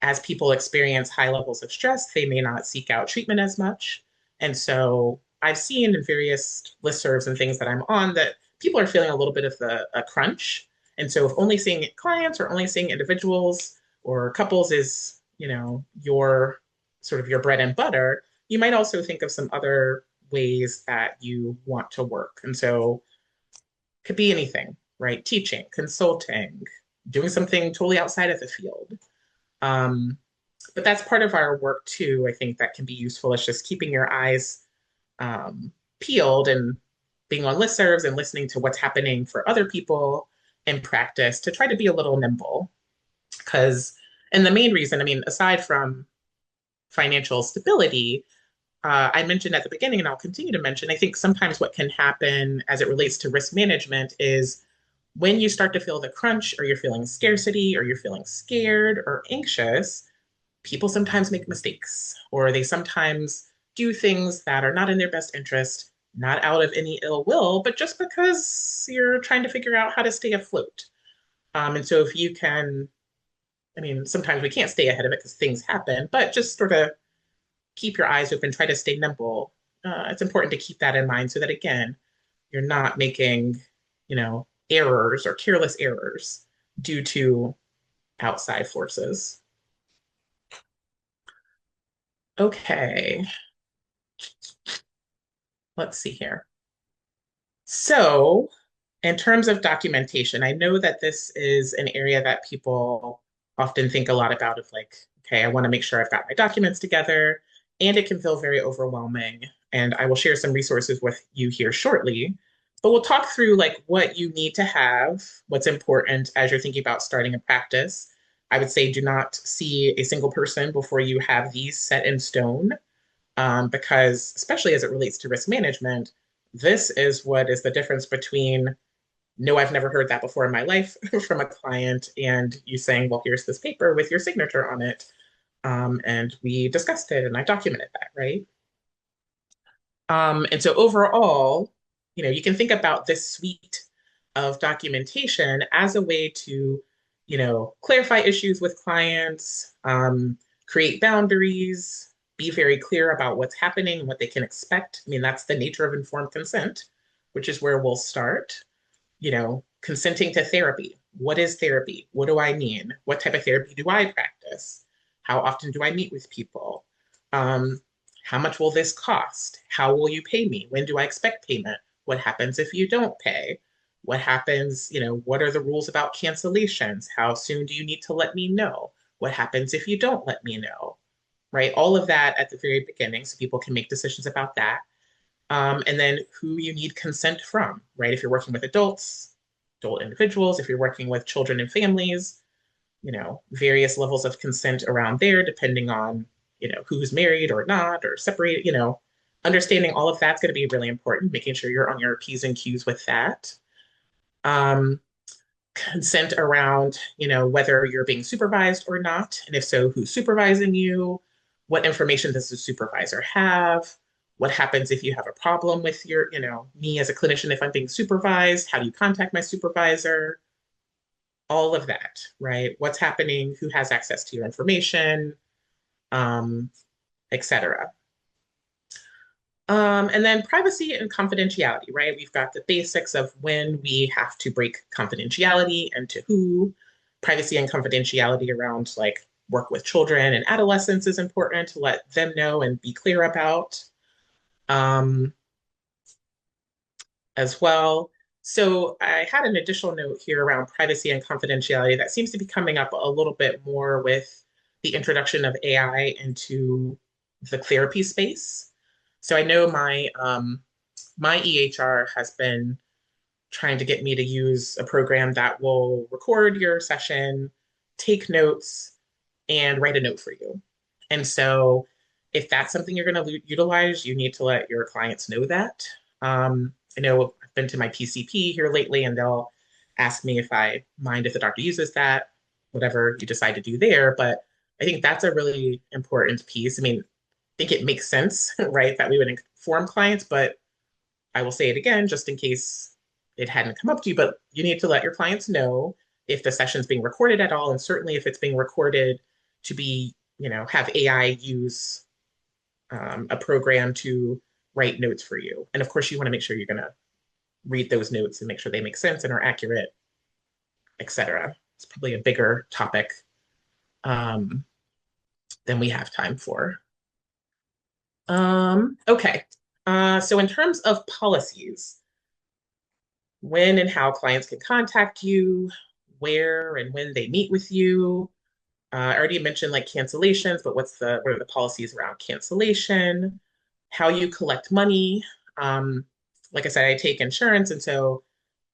as people experience high levels of stress, they may not seek out treatment as much. And so I've seen in various listservs and things that I'm on that people are feeling a little bit of a crunch. And so if only seeing clients or only seeing individuals or couples is, your sort of your bread and butter, you might also think of some other ways that you want to work. And so could be anything, right? Teaching, consulting, doing something totally outside of the field. Um, but that's part of our work too. I think that can be useful. It's just keeping your eyes peeled and being on listservs and listening to what's happening for other people in practice to try to be a little nimble. Because, and the main reason, I mean, aside from financial stability, I mentioned at the beginning, and I'll continue to mention, I think sometimes what can happen as it relates to risk management is when you start to feel the crunch, or you're feeling scarcity, or you're feeling scared or anxious, people sometimes make mistakes, or they sometimes do things that are not in their best interest, not out of any ill will, but just because you're trying to figure out how to stay afloat. And so if you can, I mean, sometimes we can't stay ahead of it because things happen, but just sort of keep your eyes open, try to stay nimble. It's important to keep that in mind so that, again, you're not making, errors or careless errors due to outside forces. Okay, let's see here. So, in terms of documentation, I know that this is an area that people often think a lot about of like, okay, I want to make sure I've got my documents together, and it can feel very overwhelming. And I will share some resources with you here shortly. But we'll talk through like what you need to have, what's important as you're thinking about starting a practice. I would say do not see a single person before you have these set in stone, because especially as it relates to risk management, this is what is the difference between no, I've never heard that before in my life from a client, and you saying, well, here's this paper with your signature on it. And we discussed it and I documented that, right? And so overall, you can think about this suite of documentation as a way to, clarify issues with clients, create boundaries, be very clear about what's happening and what they can expect. I mean, that's the nature of informed consent, which is where we'll start. Consenting to therapy. What is therapy? What do I mean? What type of therapy do I practice? How often do I meet with people? Um, how much will this cost? How will you pay me? When do I expect payment? What happens if you don't pay? What happens, what are the rules about cancellations? How soon do you need to let me know? What happens if you don't let me know? Right? All of that at the very beginning so people can make decisions about that. And then who you need consent from, right? If you're working with adults, adult individuals, if you're working with children and families, various levels of consent around there, depending on, who's married or not, or separated, understanding all of that's going to be really important, making sure you're on your P's and Q's with that. Um, Consent around, whether you're being supervised or not, and if so, who's supervising you, what information does the supervisor have, what happens if you have a problem with your, me as a clinician, if I'm being supervised, how do you contact my supervisor, all of that, right? What's happening, who has access to your information, um, etc. And then privacy and confidentiality, right? We've got the basics of when we have to break confidentiality and to who. Privacy and confidentiality around like work with children and adolescents is important to let them know and be clear about, um, as well. So I had an additional note here around privacy and confidentiality that seems to be coming up a little bit more with the introduction of AI into the therapy space. So I know my EHR has been trying to get me to use a program that will record your session, take notes, and write a note for you. And so, if that's something you're going to utilize, you need to let your clients know that. I know I've been to my PCP here lately, and they'll ask me if I mind if the doctor uses that, whatever you decide to do there. But I think that's a really important piece. I mean, I think it makes sense, right, that we would inform clients, but I will say it again, just in case it hadn't come up to you, but you need to let your clients know if the session's being recorded at all, and certainly if it's being recorded to be, have AI use a program to write notes for you. And of course, you want to make sure you're going to read those notes and make sure they make sense and are accurate, etc. It's probably a bigger topic um, than we have time for. Okay. So in terms of policies, when and how clients can contact you, where and when they meet with you. I already mentioned like cancellations, but what are the policies around cancellation? How you collect money. Um, like I said, I take insurance, and so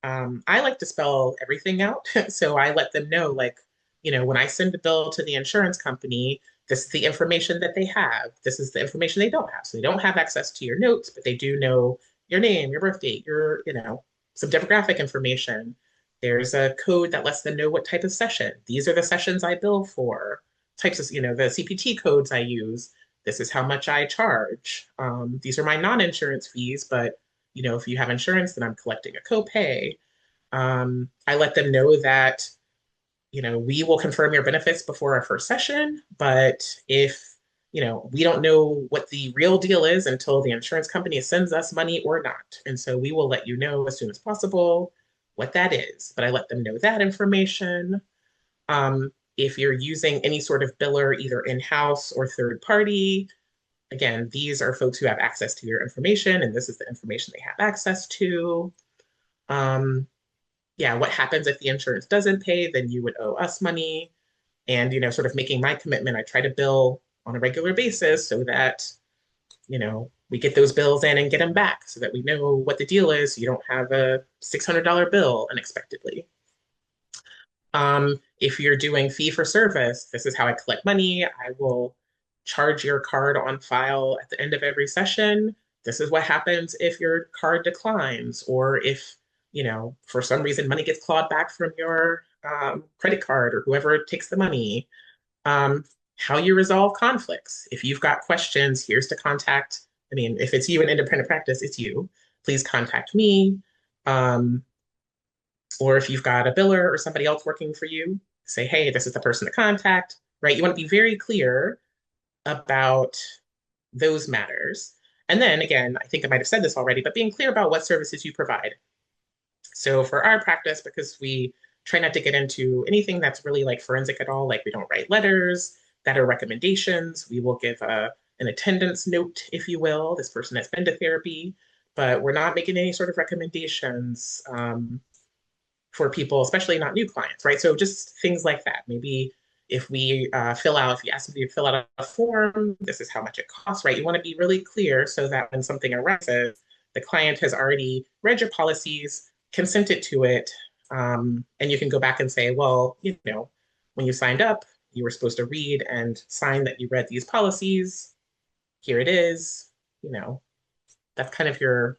I like to spell everything out. So I let them know, like, when I send a bill to the insurance company, this is the information that they have. This is the information they don't have. So they don't have access to your notes, but they do know your name, your birth date, some demographic information. There's a code that lets them know what type of session. These are the sessions I bill for, types of, the CPT codes I use. This is how much I charge. These are my non-insurance fees, but if you have insurance, then I'm collecting a copay. I let them know that, we will confirm your benefits before our first session, but if, we don't know what the real deal is until the insurance company sends us money or not. And so we will let you know as soon as possible what that is. But I let them know that information. If you're using any sort of biller, either in-house or third party, again, these are folks who have access to your information, and this is the information they have access to. Um, yeah, what happens if the insurance doesn't pay? Then you would owe us money. And, sort of making my commitment, I try to bill on a regular basis so that, we get those bills in and get them back so that we know what the deal is. So you don't have a $600 bill unexpectedly. If you're doing fee for service, this is how I collect money. I will charge your card on file at the end of every session. This is what happens if your card declines, or if, for some reason money gets clawed back from your credit card or whoever takes the money. How you resolve conflicts. If you've got questions, here's to contact. I mean, if it's you in independent practice, it's you. Please contact me. Um, or if you've got a biller or somebody else working for you, say, hey, this is the person to contact, right? You want to be very clear about those matters. And then again, I think I might have said this already, but being clear about what services you provide. So for our practice, because we try not to get into anything that's really like forensic at all, like we don't write letters that are recommendations. We will give an attendance note, if you will. This person has been to therapy, but we're not making any sort of recommendations for people, especially not new clients, right? So just things like that. Maybe if we if you ask me to fill out a form, this is how much it costs, right? You want to be really clear so that when something arises, the client has already read your policies, consented to it, and you can go back and say, well, when you signed up, you were supposed to read and sign that you read these policies. Here it is. That's kind of your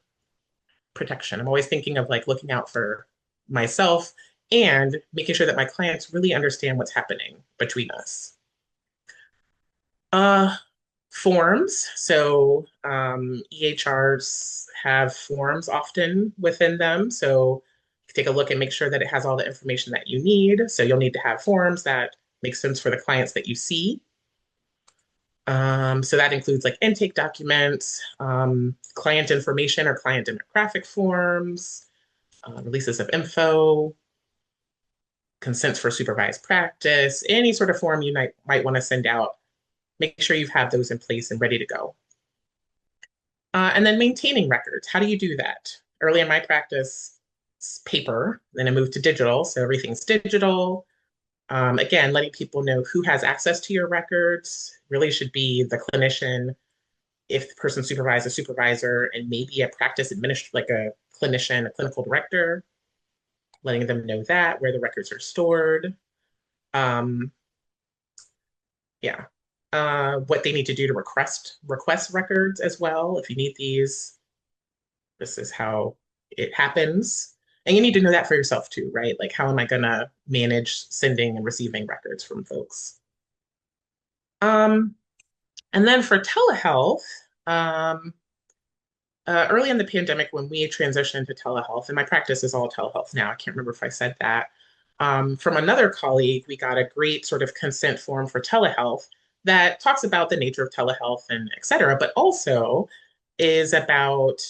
protection. I'm always thinking of like looking out for myself and making sure that my clients really understand what's happening between us. Uh, Forms. So EHRs have forms often within them. So take a look and make sure that it has all the information that you need. So you'll need to have forms that make sense for the clients that you see. So that includes like intake documents, client information or client demographic forms, releases of info, consents for supervised practice, any sort of form you might want to send out. Make sure you have those in place and ready to go. And then maintaining records. How do you do that? Early in my practice, paper, then it moved to digital. So everything's digital. Again, letting people know who has access to your records really should be the clinician, if the person supervised a supervisor, and maybe a practice administrator, like a clinician, a clinical director, letting them know that where the records are stored. Um, yeah. What they need to do to request records as well. If you need these, this is how it happens. And you need to know that for yourself too, right? Like, how am I gonna manage sending and receiving records from folks? Um, and then for telehealth, um, early in the pandemic when we transitioned to telehealth, and my practice is all telehealth now. I can't remember if I said that. From another colleague, we got a great sort of consent form for telehealth that talks about the nature of telehealth and et cetera, but also is about,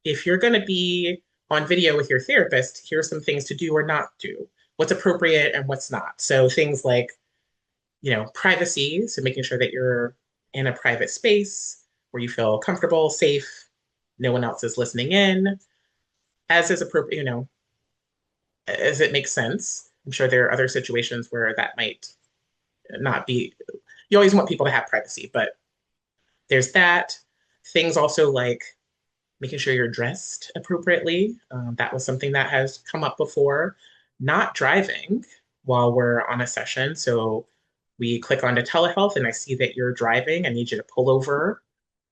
if you're going to be on video with your therapist, here's some things to do or not do, what's appropriate and what's not. So things like, privacy, so making sure that you're in a private space where you feel comfortable, safe, no one else is listening in, as is appropriate, as it makes sense. I'm sure there are other situations where that might not be, you always want people to have privacy, but there's that. Things also like making sure you're dressed appropriately. That was something that has come up before. Not driving while we're on a session. So we click onto telehealth and I see that you're driving. I need you to pull over.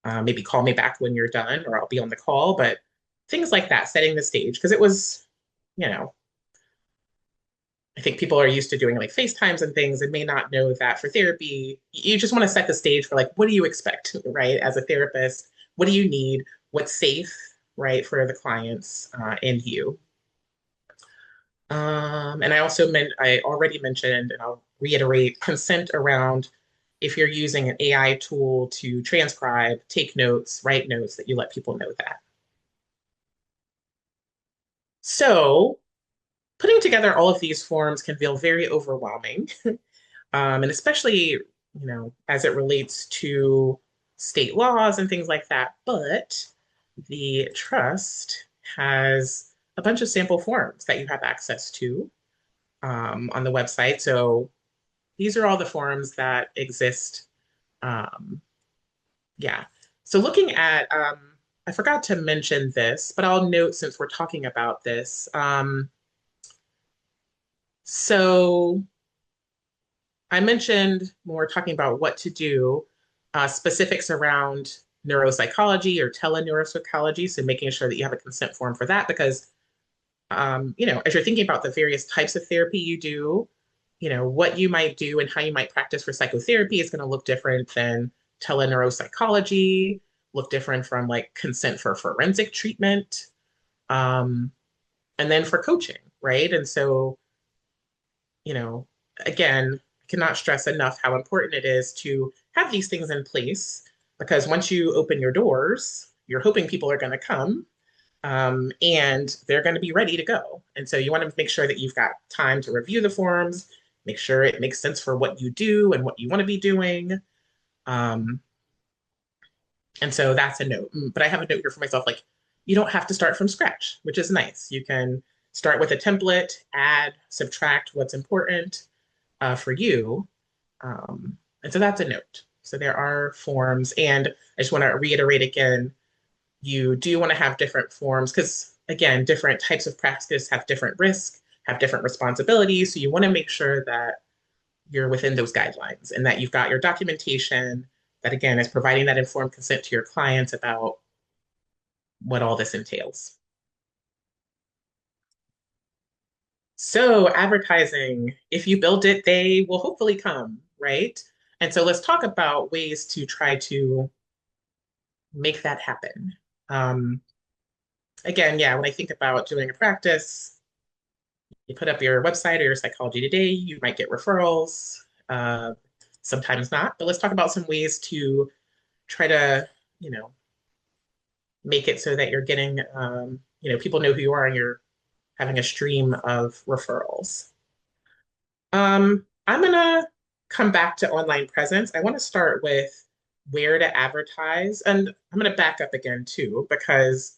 Maybe call me back when you're done, or I'll be on the call. But things like that, setting the stage, because it was, you know, I think people are used to doing like FaceTimes and things and may not know that for therapy, you just want to set the stage for like, what do you expect, right? As a therapist, what do you need? What's safe, right, for the clients and you? And I already mentioned, and I'll reiterate, consent around if you're using an AI tool to transcribe, take notes, write notes, that you let people know that. So putting together all of these forms can feel very overwhelming, and especially, as it relates to state laws and things like that. But the trust has a bunch of sample forms that you have access to on the website. So these are all the forms that exist. Um, yeah. So looking at, I forgot to mention this, but I'll note since we're talking about this. So I mentioned when we're talking about what to do, specifics around neuropsychology or teleneuropsychology. So making sure that you have a consent form for that, because as you're thinking about the various types of therapy you do, what you might do and how you might practice for psychotherapy is going to look different than teleneuropsychology, look different from like consent for forensic treatment, um, and then for coaching, right? And so, you know, again, I cannot stress enough how important it is to have these things in place, because once you open your doors, you're hoping people are going to come, and they're going to be ready to go. And so you want to make sure that you've got time to review the forms, make sure it makes sense for what you do and what you want to be doing. Um, and so that's a note. But I have a note here for myself, like, you don't have to start from scratch, which is nice. You can start with a template, add, subtract what's important for you. And so that's a note. So there are forms. And I just want to reiterate again, you do want to have different forms because, again, different types of practice have different risk, have different responsibilities. So you want to make sure that you're within those guidelines and that you've got your documentation that, again, is providing that informed consent to your clients about what all this entails. So, advertising, if you build it, they will hopefully come, right? And so let's talk about ways to try to make that happen. Um, Again, yeah, when I think about doing a practice, you put up your website or your Psychology Today, you might get referrals, uh, sometimes not. But let's talk about some ways to try to, you know, make it so that you're getting, people know who you are and you're having a stream of referrals. I'm gonna come back to online presence. I want to start with where to advertise, and I'm gonna back up again too, because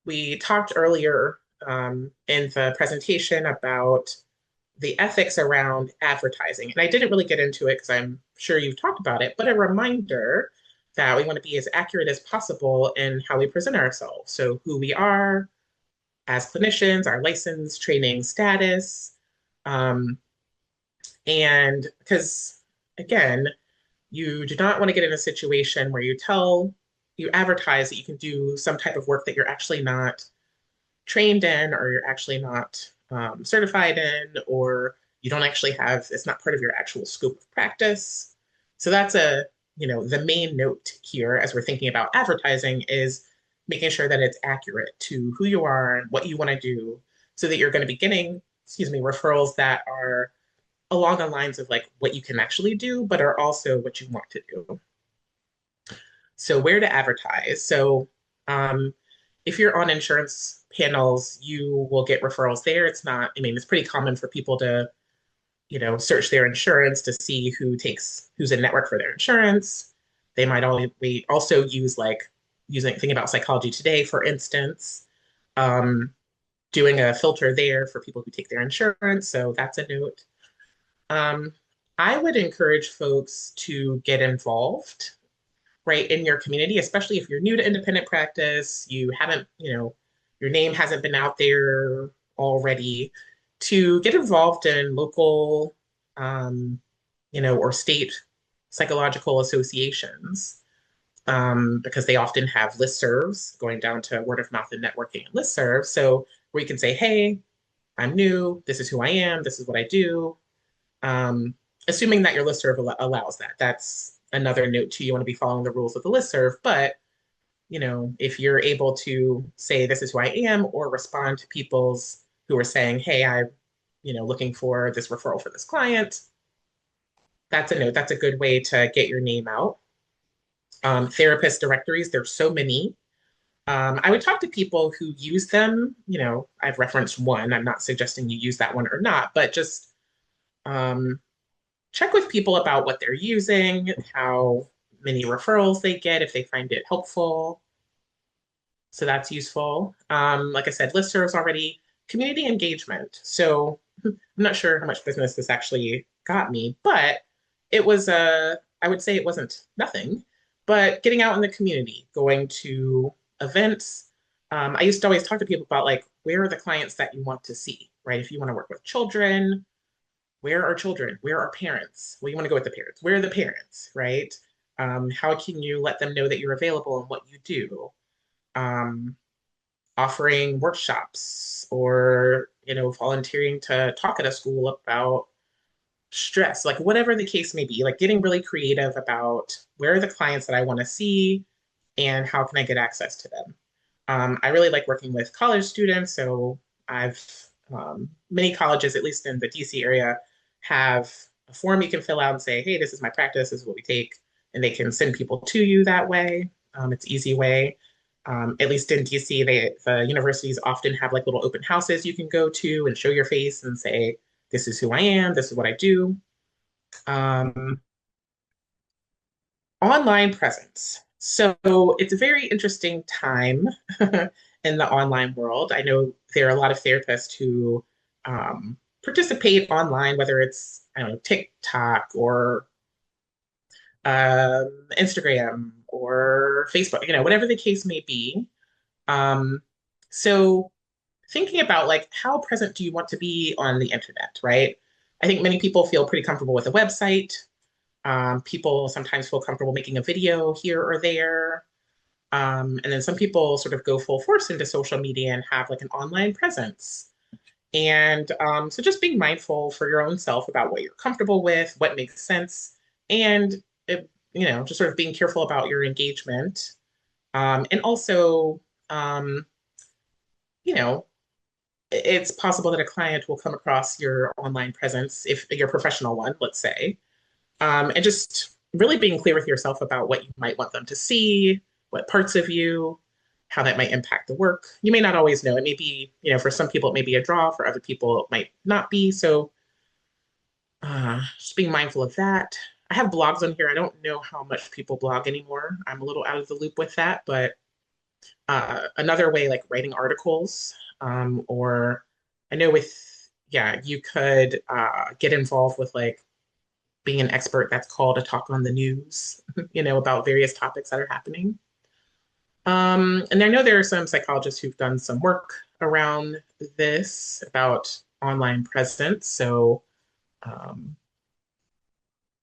we talked earlier in the presentation about the ethics around advertising. And I didn't really get into it because I'm sure you've talked about it, but a reminder that we want to be as accurate as possible in how we present ourselves. So, who we are as clinicians, our license, training status. Um, and because, again, you do not want to get in a situation where you advertise that you can do some type of work that you're actually not trained in, or you're actually not certified in, or you don't actually have, it's not part of your actual scope of practice. So that's the main note here as we're thinking about advertising is making sure that it's accurate to who you are and what you want to do so that you're going to be getting, excuse me, referrals that are along the lines of like what you can actually do, but are also what you want to do. So where to advertise? So um, if you're on insurance panels, you will get referrals there. It's not, I mean, it's pretty common for people to, search their insurance to see who's in network for their insurance. They might all we also use like using thinking about Psychology Today, for instance, um, doing a filter there for people who take their insurance. So that's a note. Um, I would encourage folks to get involved, right, in your community, especially if you're new to independent practice, you haven't, your name hasn't been out there already, to get involved in local, um, or state psychological associations, because they often have listservs going down to word of mouth and networking and listservs. So where you can say, hey, I'm new, this is who I am, this is what I do. Um, Assuming that your listserv allows that. That's another note too. You want to be following the rules of the listserv, but if you're able to say this is who I am, or respond to people's who are saying, hey, I'm, looking for this referral for this client, that's a note. That's a good way to get your name out. Therapist directories, there's so many. I would talk to people who use them. I've referenced one. I'm not suggesting you use that one or not, but just um, check with people about what they're using, how many referrals they get, if they find it helpful. So that's useful. Like I said, listservs already, community engagement. So I'm not sure how much business this actually got me, but it was I would say it wasn't nothing, but getting out in the community, going to events. I used to always talk to people about like, where are the clients that you want to see, right? If you want to work with children, where are children? Where are parents? Well, you want to go with the parents. Where are the parents, right? How can you let them know that you're available and what you do? Um, Offering workshops, or volunteering to talk at a school about stress, like whatever the case may be, like getting really creative about where are the clients that I want to see and how can I get access to them. I really like working with college students, so I've many colleges, at least in the DC area, have a form you can fill out and say, hey, this is my practice, this is what we take, and they can send people to you that way. It's an easy way. At least in DC, the universities often have like little open houses you can go to and show your face and say, this is who I am, this is what I do. Um, Online presence. So it's a very interesting time in the online world. I know there are a lot of therapists who participate online, whether it's, I don't know, TikTok or Instagram or Facebook, whatever the case may be. Um, so thinking about like how present do you want to be on the internet, right? I think many people feel pretty comfortable with a website. People sometimes feel comfortable making a video here or there. And then some people sort of go full force into social media and have like an online presence. And so just being mindful for your own self about what you're comfortable with, what makes sense, and just sort of being careful about your engagement. And also, um, you know, it's possible that a client will come across your online presence, if your professional one, let's say, and just really being clear with yourself about what you might want them to see, what parts of you, how that might impact the work. You may not always know. It may be, for some people, it may be a draw. For other people, it might not be. So just being mindful of that. I have blogs on here. I don't know how much people blog anymore. I'm a little out of the loop with that, but Another way, like writing articles, or I know yeah, you could get involved with like being an expert that's called to talk on the news, about various topics that are happening. And I know there are some psychologists who've done some work around this about online presence. So, um,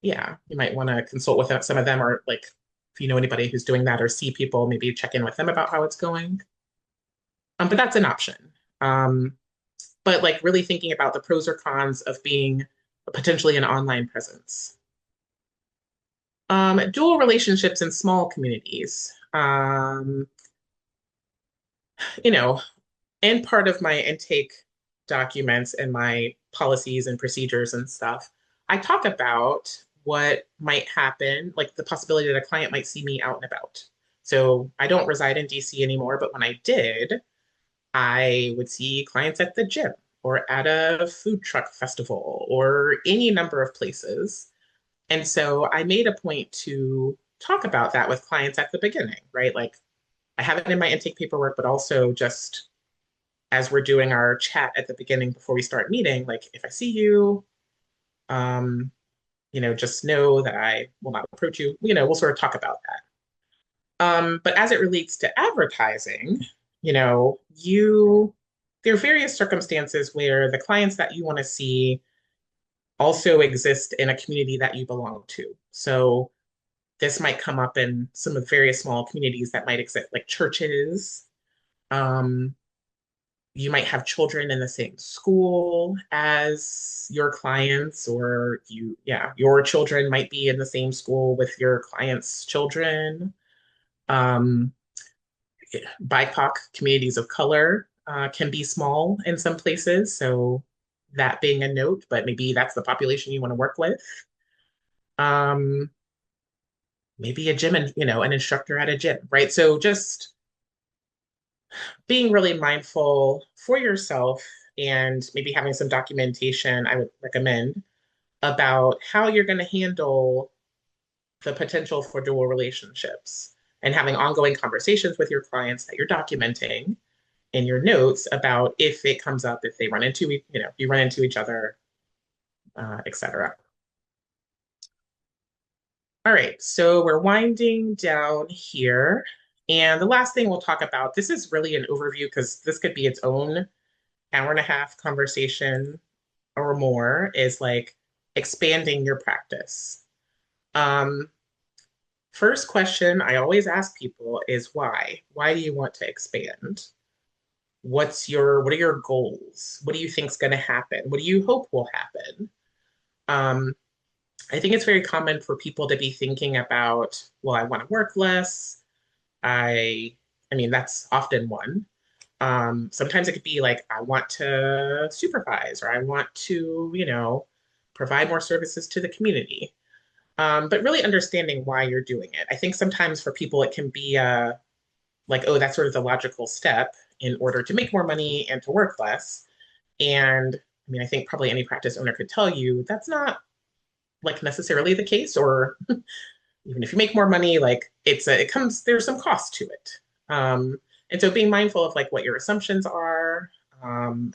yeah, you might want to consult with some of them, or like if you know anybody who's doing that or see people, maybe check in with them about how it's going. But that's an option. Um, but like really thinking about the pros or cons of being potentially an online presence. Dual relationships in small communities. You know, and part of my intake documents and my policies and procedures and stuff, I talk about what might happen, like the possibility that a client might see me out and about. So I don't reside in DC anymore, but when I did, I would see clients at the gym or at a food truck festival or any number of places. And so I made a point to talk about that with clients at the beginning, right? Like I have it in my intake paperwork, but also just as we're doing our chat at the beginning before we start meeting, like if I see you, um, just know that I will not approach you. We'll sort of talk about that. But as it relates to advertising, you there are various circumstances where the clients that you want to see also exist in a community that you belong to. So this might come up in some of the various small communities that might exist, like churches. Um, you might have children in the same school as your clients, or yeah, your children might be in the same school with your clients' children. Um, BIPOC communities of color can be small in some places, so that being a note, but maybe that's the population you want to work with. Um, Maybe a gym and an instructor at a gym, right? So just being really mindful for yourself and maybe having some documentation, I would recommend about how you're going to handle the potential for dual relationships and having ongoing conversations with your clients that you're documenting in your notes about if it comes up, if they run into, you run into each other, etc. All right, so we're winding down here. And the last thing we'll talk about, this is really an overview because this could be its own hour and a half conversation or more, is like expanding your practice. Um, First question I always ask people is why? Why do you want to expand? What are your goals? What do you think is going to happen? What do you hope will happen? Um, I think it's very common for people to be thinking about, well, I want to work less. I I mean, that's often one. Sometimes it could be like, I want to supervise or I want to, provide more services to the community. But really understanding why you're doing it. I think sometimes for people it can be like, oh, that's sort of the logical step in order to make more money and to work less. And I mean, I think probably any practice owner could tell you that's not like necessarily the case, or even if you make more money, like there's some cost to it. Um, and so being mindful of like what your assumptions are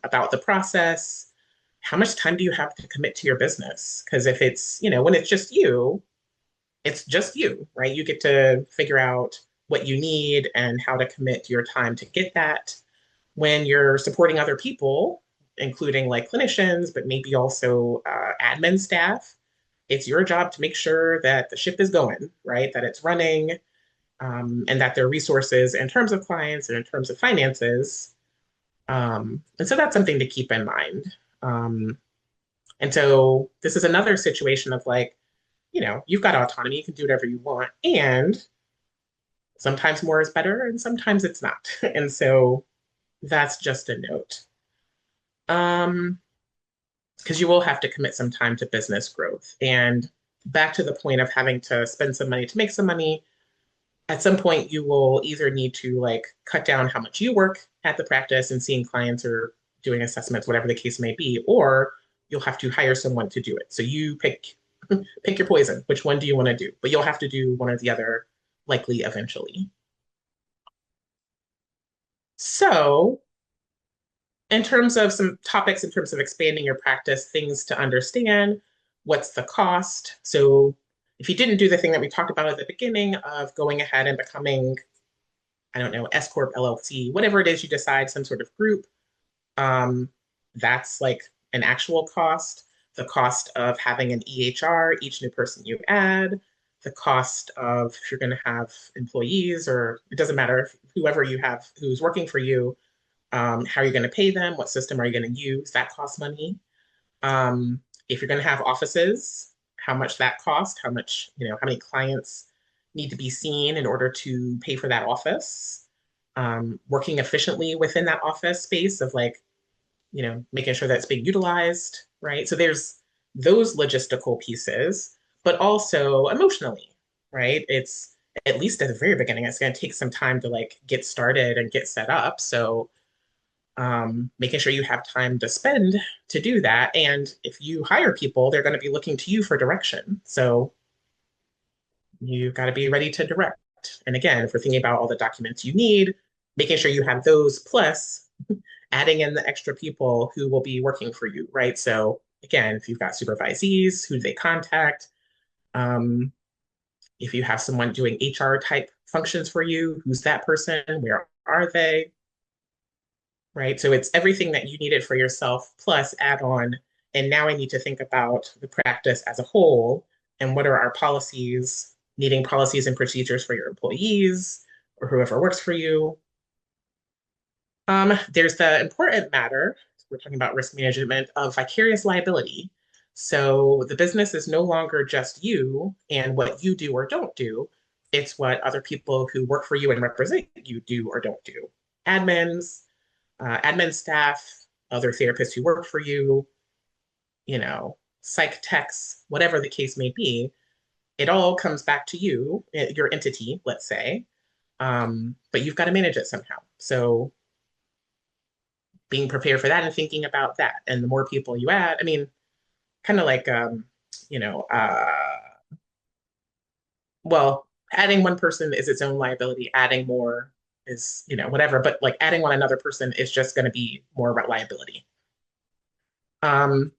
about the process, how much time do you have to commit to your business? Because if it's, when it's just you, right? You get to figure out what you need and how to commit your time to get that. When you're supporting other people, including like clinicians, but maybe also admin staff, it's your job to make sure that the ship is going, right? That it's running, and that there are resources in terms of clients and in terms of finances. And so that's something to keep in mind. Um, and so this is another situation of like, you've got autonomy, you can do whatever you want. And sometimes more is better and sometimes it's not. And so that's just a note. Um, because you will have to commit some time to business growth. And back to the point of having to spend some money to make some money, at some point you will either need to like cut down how much you work at the practice and seeing clients or doing assessments, whatever the case may be, or you'll have to hire someone to do it. So you pick your poison. Which one do you want to do? But you'll have to do one or the other likely eventually. So, in terms of some topics, in terms of expanding your practice, things to understand, what's the cost? So, if you didn't do the thing that we talked about at the beginning of going ahead and becoming, I don't know, S Corp, LLC, whatever it is you decide, some sort of group, um, that's like an actual cost. The cost of having an EHR, each new person you add, the cost of if you're going to have employees, or it doesn't matter, whoever you have who's working for you, how are you going to pay them? What system are you going to use? That costs money. If you're going to have offices, how much that costs, how much, how many clients need to be seen in order to pay for that office. Working efficiently within that office space of like, making sure that's being utilized, right? So there's those logistical pieces, but also emotionally, right? It's at least at the very beginning, it's going to take some time to like get started and get set up. So making sure you have time to spend to do that. And if you hire people, they're going to be looking to you for direction. So you've got to be ready to direct. And again, if we're thinking about all the documents you need, making sure you have those, plus adding in the extra people who will be working for you, right? So again, if you've got supervisees, who do they contact? Um, if you have someone doing HR type functions for you, who's that person? Where are they? Right? So it's everything that you needed for yourself plus add on. And now I need to think about the practice as a whole and what are our policies, needing policies and procedures for your employees or whoever works for you. There's the important matter, we're talking about risk management of vicarious liability. So the business is no longer just you and what you do or don't do. It's what other people who work for you and represent you do or don't do. Admins, admin staff, other therapists who work for you, psych techs, whatever the case may be, it all comes back to you, your entity, let's say, but you've got to manage it somehow. So being prepared for that and thinking about that, and the more people you add, I mean, kind of like, you know, uh, well, adding one person is its own liability. Adding more is, whatever. But like adding one another person is just going to be more about liability. Um,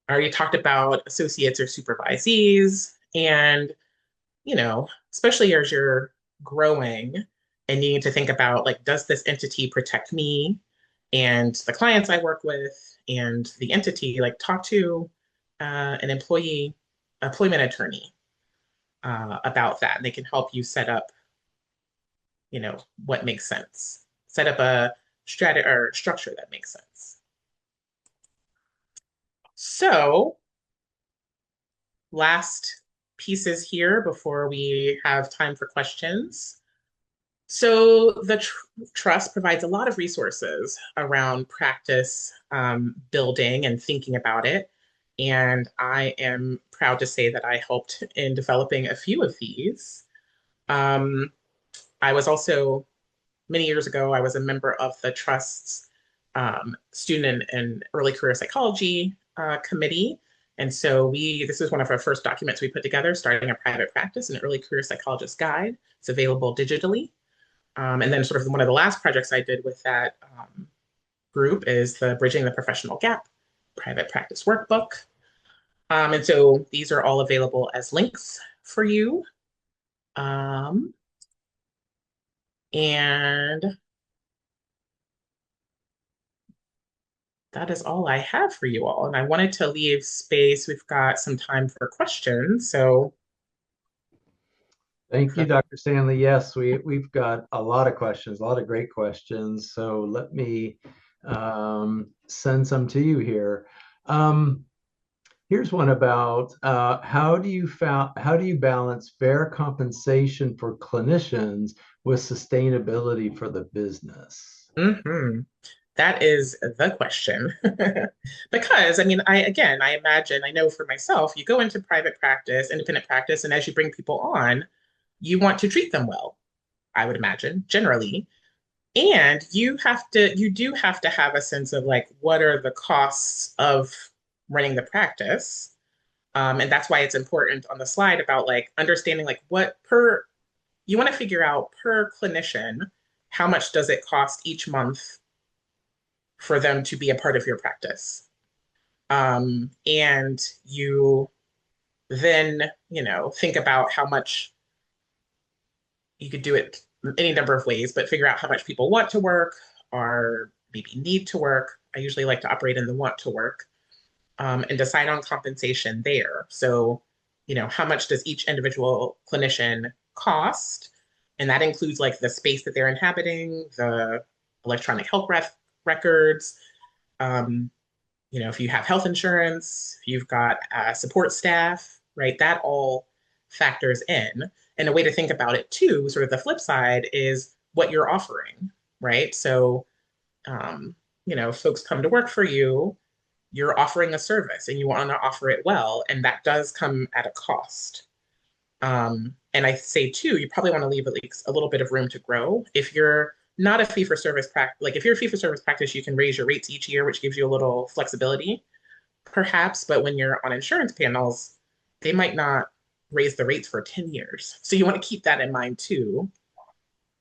I already talked about associates or supervisees, and especially as you're growing and needing to think about like, does this entity protect me and the clients I work with and the entity? Like, talk to an employment attorney about that, and they can help you set up, what makes sense. Set up a strategy or structure that makes sense. So last pieces here before we have time for questions. So the trust provides a lot of resources around practice building and thinking about it. And I am proud to say that I helped in developing a few of these. Um, I was also, many years ago, I was a member of the trust's student and early career psychology committee. And so this is one of our first documents we put together, starting a private practice, an early career psychologist guide. It's available digitally. And then sort of one of the last projects I did with that group is the Bridging the Professional Gap private practice workbook. And so these are all available as links for you. Um, and that is all I have for you all. And I wanted to leave space. We've got some time for questions. So, Thank you, Dr. Stanley. Yes, we've got a lot of questions, a lot of great questions. So let me send some to you here. Here's one about how do you balance fair compensation for clinicians with sustainability for the business? mhm. That is the question. Because, I mean, I imagine, I know for myself, you go into private practice, independent practice, and as you bring people on, you want to treat them well, I would imagine, generally. And you do have to have a sense of like, what are the costs of running the practice? And that's why it's important on the slide about like understanding like you want to figure out per clinician, how much does it cost each month for them to be a part of your practice? And you then, think about how much you could do it any number of ways, but figure out how much people want to work or maybe need to work. I usually like to operate in the want to work, and decide on compensation there. So, how much does each individual clinician cost? And that includes like the space that they're inhabiting, the electronic health records, um, if you have health insurance, if you've got support staff, right? That all factors in. And a way to think about it too, sort of the flip side, is what you're offering, right? So, um, if folks come to work for you, you're offering a service and you want to offer it well, and that does come at a cost. And I say too, you probably want to leave at least a little bit of room to grow. If you're not a fee for service practice, like if you're a fee for service practice, you can raise your rates each year, which gives you a little flexibility, perhaps. But when you're on insurance panels, they might not raise the rates for 10 years. So you want to keep that in mind too.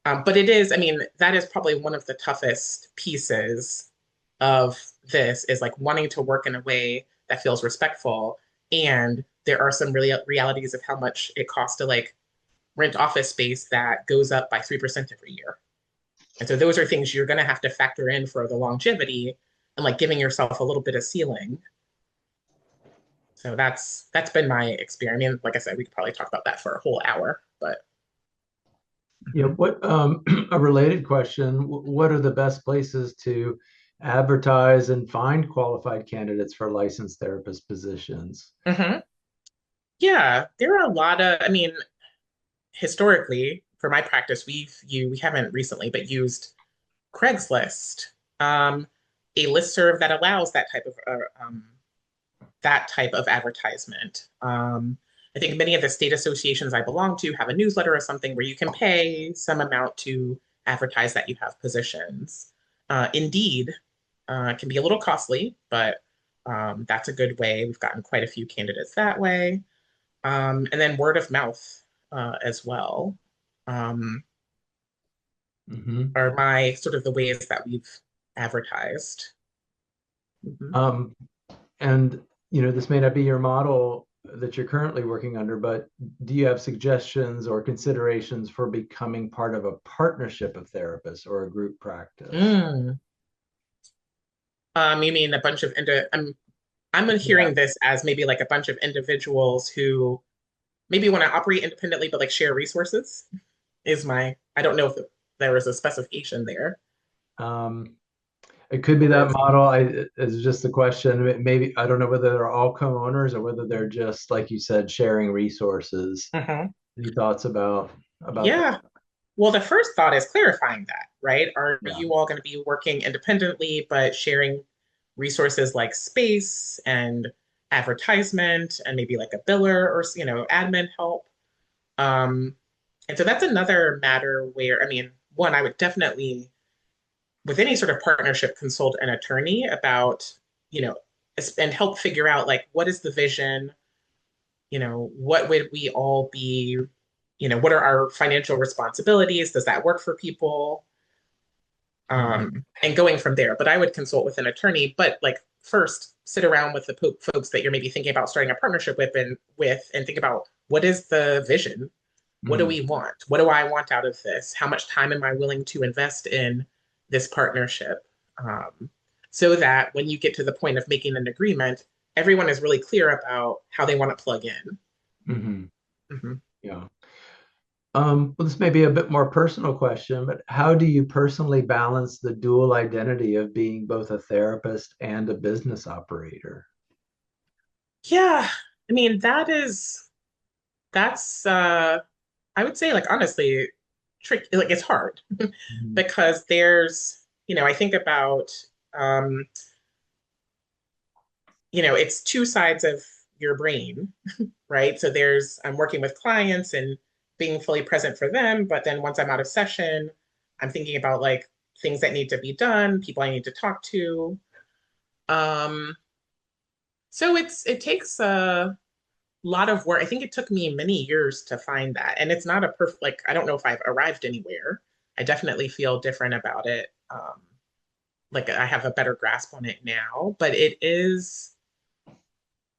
But it is, I mean, that is probably one of the toughest pieces of this is like wanting to work in a way that feels respectful. And there are some really realities of how much it costs to like rent office space that goes up by 3% every year. And so those are things you're going to have to factor in for the longevity and like giving yourself a little bit of ceiling. So that's been my experience. I mean, like I said, we could probably talk about that for a whole hour, but Yeah, what a related question, what are the best places to advertise and find qualified candidates for licensed therapist positions? Mhm. Yeah, there are a lot of, I mean, historically, for my practice, we haven't recently, but used Craigslist, a listserv that allows that type of advertisement. I think many of the state associations I belong to have a newsletter or something where you can pay some amount to advertise that you have positions. Indeed, can be a little costly, but that's a good way. We've gotten quite a few candidates that way. And then word of mouth as well, um, Mhm. are my sort of the ways that we've advertised. Mhm. Um, and this may not be your model that you're currently working under, but do you have suggestions or considerations for becoming part of a partnership of therapists or a group practice? Mm. You mean a bunch of I'm Yeah. hearing this as maybe like a bunch of individuals who maybe want to operate independently but like share resources is my I don't know if there was a specification there. Um, it could be Or that if model. It's just a question. Maybe I don't know whether they're all co-owners or whether they're just, like you said, sharing resources. Mhm. Any thoughts about that? Yeah. Well, the first thought is clarifying that, right? Are Yeah. you all going to be working independently but sharing resources like space and advertisement and maybe like a biller or admin help? Um, and so that's another matter where, I mean, one, I would definitely, with any sort of partnership, consult an attorney about, you know, and help figure out like what is the vision, what would we all be, what are our financial responsibilities? Does that work for people? Mhm. And going from there. But I would consult with an attorney, but like first sit around with the folks that you're maybe thinking about starting a partnership with and think about what is the vision? What do Mhm. we want? What do I want out of this? How much time am I willing to invest in this partnership? Um, so that when you get to the point of making an agreement, everyone is really clear about how they want to plug in. Mhm. Mhm. Yeah. Well, this may be a bit more personal question, but how do you personally balance the dual identity of being both a therapist and a business operator? Yeah, I mean that's I would say like honestly tricky, like it's hard Mhm. because I think about um it's two sides of your brain, right? So I'm working with clients and being fully present for them, but then once I'm out of session, I'm thinking about like things that need to be done, people I need to talk to. Um, so it takes a lot of work. I think it took me many years to find that. And it's not a perfect, like, I don't know if I've arrived anywhere. I definitely feel different about it. Like I have a better grasp on it now, but it is,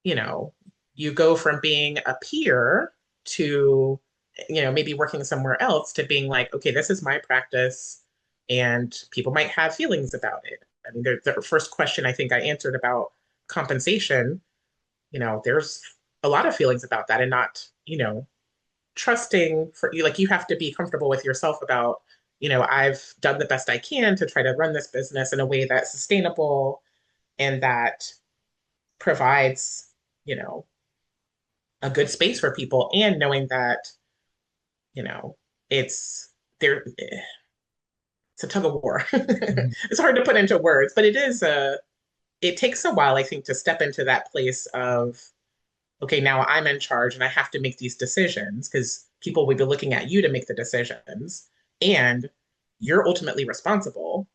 you know, you go from being a peer to, maybe working somewhere else to being like, okay, this is my practice, and people might have feelings about it. I mean, the first question I think I answered about compensation, there's a lot of feelings about that, and not, trusting for you. Like you have to be comfortable with yourself about, I've done the best I can to try to run this business in a way that's sustainable and that provides, you know, a good space for people, and knowing that, you know, it's there, it's a tug of war. Mhm. It's hard to put into words, but it takes a while, I think, to step into that place of, okay, now I'm in charge and I have to make these decisions because people will be looking at you to make the decisions. And you're ultimately responsible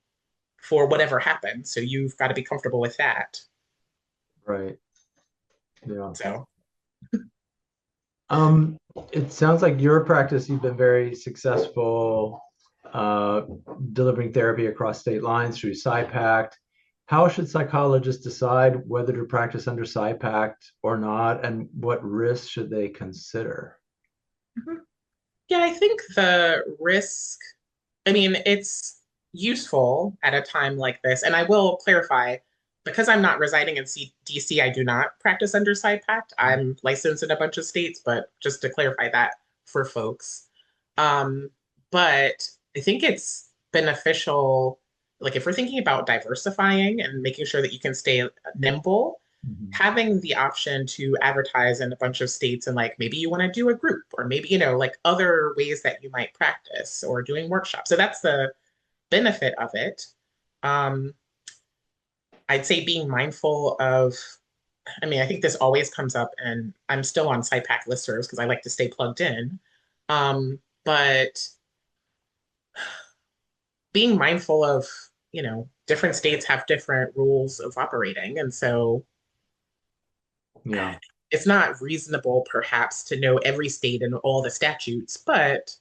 for whatever happens. So you've got to be comfortable with that. Right. Yeah. So, Um, it sounds like your practice, you've been very successful uh, delivering therapy across state lines through SIPACT. How should psychologists decide whether to practice under SIPACT or not, and what risks should they consider? mhm. Yeah, I think the risk, I mean, it's useful at a time like this. And I will clarify, because I'm not residing in DC, I do not practice under SIPACT. I'm licensed in a bunch of states, but just to clarify that for folks. Um, but I think it's beneficial, like if we're thinking about diversifying and making sure that you can stay nimble, Mhm. having the option to advertise in a bunch of states, and like maybe you want to do a group, or maybe, like other ways that you might practice, or doing workshops. So that's the benefit of it. Um, I'd say being mindful of, I mean, I think this always comes up, and I'm still on SIPAC listservs because I like to stay plugged in. But being mindful of, different states have different rules of operating. And so Yeah. it's not reasonable perhaps to know every state and all the statutes, but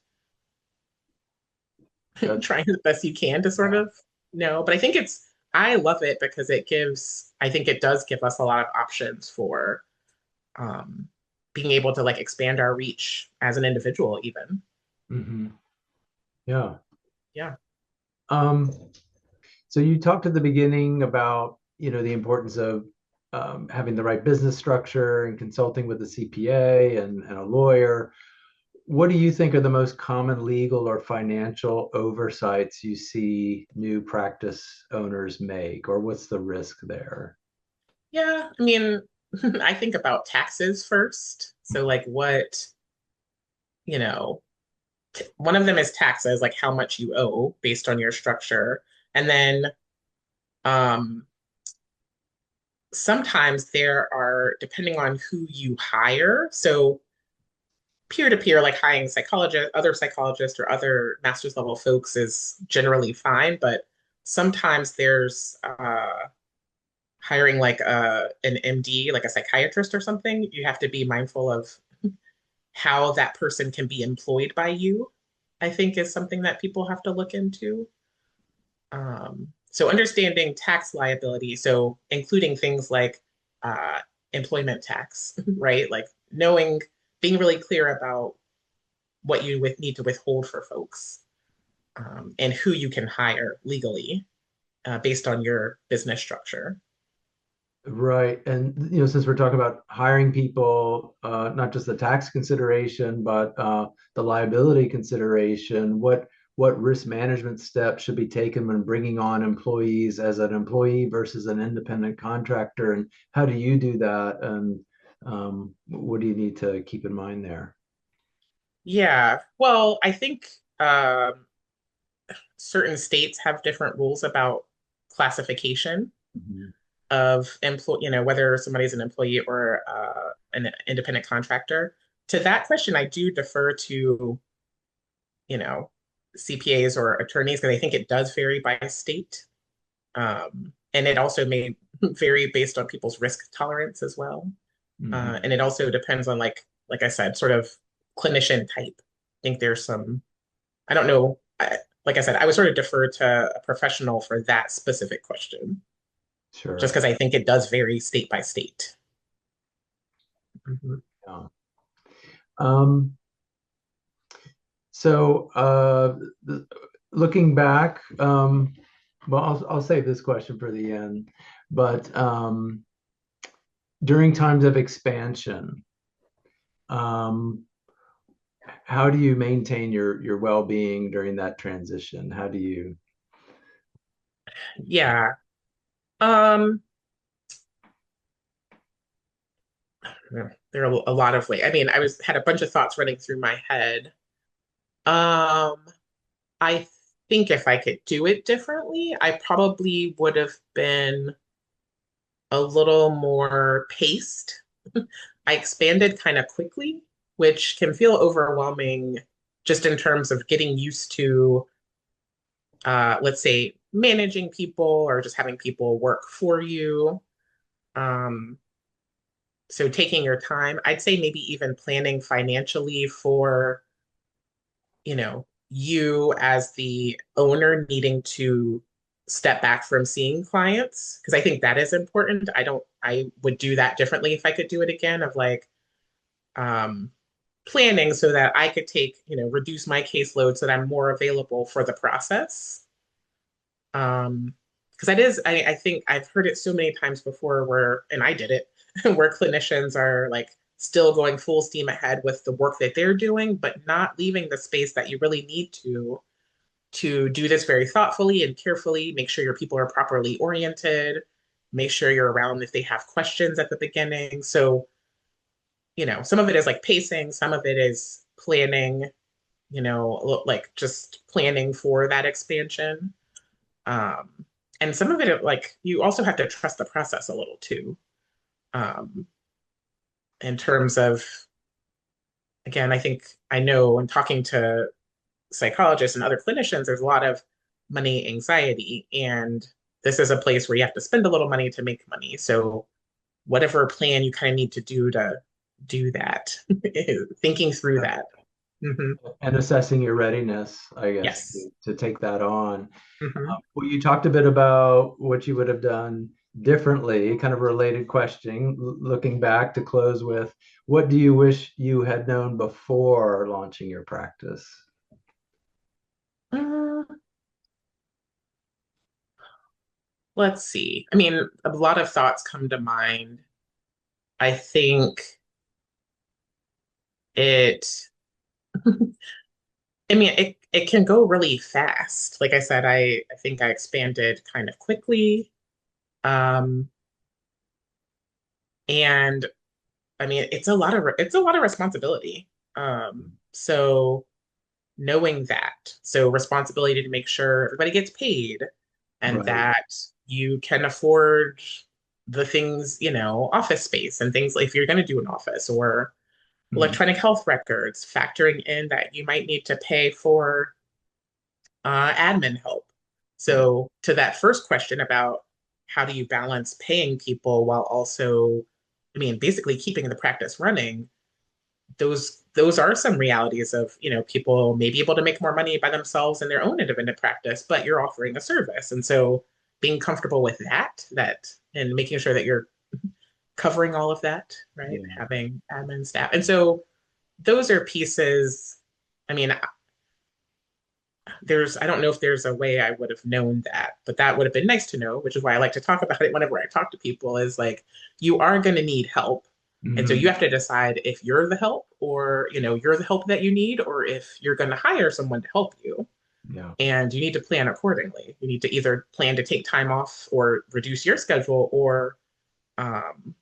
That, trying the best you can to sort yeah. of know. But I love it because I think it does give us a lot of options for um, being able to like expand our reach as an individual, even. Hmm. Yeah. Yeah. Um, so you talked at the beginning about, the importance of having the right business structure and consulting with a CPA and a lawyer. What do you think are the most common legal or financial oversights you see new practice owners make, or what's the risk there? Yeah. I mean, I think about taxes first. So, like, you know, one of them is taxes, like how much you owe based on your structure. And then um, sometimes there are, depending on who you hire, so peer to peer, like hiring psychologists, other psychologists, or other master's level folks is generally fine. But sometimes there's hiring like an MD, like a psychiatrist or something. You have to be mindful of how that person can be employed by you, I think is something that people have to look into. So understanding tax liability, so including things like uh, employment tax, right? Like knowing, being really clear about what you need to withhold for folks, and who you can hire legally based on your business structure. Right. And since we're talking about hiring people, not just the tax consideration, but the liability consideration, what risk management steps should be taken when bringing on employees as an employee versus an independent contractor, and how do you do that? And what do you need to keep in mind there? Yeah, well, I think certain states have different rules about classification Mhm. of employee, whether somebody's an employee or an independent contractor. To that question, I do defer to, you know, CPAs or attorneys because I think it does vary by state. And it also may vary based on people's risk tolerance as well. Mhm. And it also depends on like I said, sort of clinician type. I think there's some, I don't know. like I said, I would sort of defer to a professional for that specific question, just Sure. because I think it does vary state by state. Mhm. Yeah. Um, so looking back, well, I'll save this question for the end, but during times of expansion, um, how do you maintain your well-being during that transition? How do you? Yeah. Um, there are a lot of ways. I mean, I was had a bunch of thoughts running through my head. Um, I think if I could do it differently, I probably would have been a little more paced. I expanded kind of quickly, which can feel overwhelming just in terms of getting used to, let's say, managing people or just having people work for you. Um, so taking your time, I'd say maybe even planning financially for, you as the owner needing to step back from seeing clients, because I think that is important. I would do that differently if I could do it again, of like, um, planning so that I could reduce my caseload so that I'm more available for the process. Because that is, I think I've heard it so many times before and I did it, where clinicians are like still going full steam ahead with the work that they're doing, but not leaving the space that you really need to do this very thoughtfully and carefully, make sure your people are properly oriented, make sure you're around if they have questions at the beginning. So, some of it is like pacing, some of it is planning, like just planning for that expansion. Um, and some of it, like, you also have to trust the process a little too, um, in terms of, again, I think I know when talking to psychologists and other clinicians, there's a lot of money anxiety. And this is a place where you have to spend a little money to make money. So, whatever plan you kind of need to do that, thinking through Yeah. that. Hmm. And assessing your readiness, I guess, Yes. to take that on. Hmm. Well, you talked a bit about what you would have done differently, kind of a related question. Looking back to close with, what do you wish you had known before launching your practice? Let's see. I mean, a lot of thoughts come to mind. I think it, I mean, it can go really fast. Like I said, I think I expanded kind of quickly. Um, and I mean, it's a lot of responsibility. So knowing that, so responsibility to make sure everybody gets paid and Right. that you can afford the things, office space and things like if you're going to do an office or Mhm. electronic health records, factoring in that you might need to pay for admin help. Yeah. So, to that first question about how do you balance paying people while also, I mean, basically keeping the practice running, those are some realities of, people may be able to make more money by themselves in their own independent practice, but you're offering a service. And so being comfortable with that and making sure that you're covering all of that, right? Yeah. Having admin staff. And so those are pieces. I mean, I don't know if there's a way I would have known that, but that would have been nice to know, which is why I like to talk about it whenever I talk to people is like, you are going to need help. And so you Mhm. have to decide if you're the help or, you're the help that you need, or if you're going to hire someone to help you. Yeah. And you need to plan accordingly. You need to either plan to take time off or reduce your schedule or um,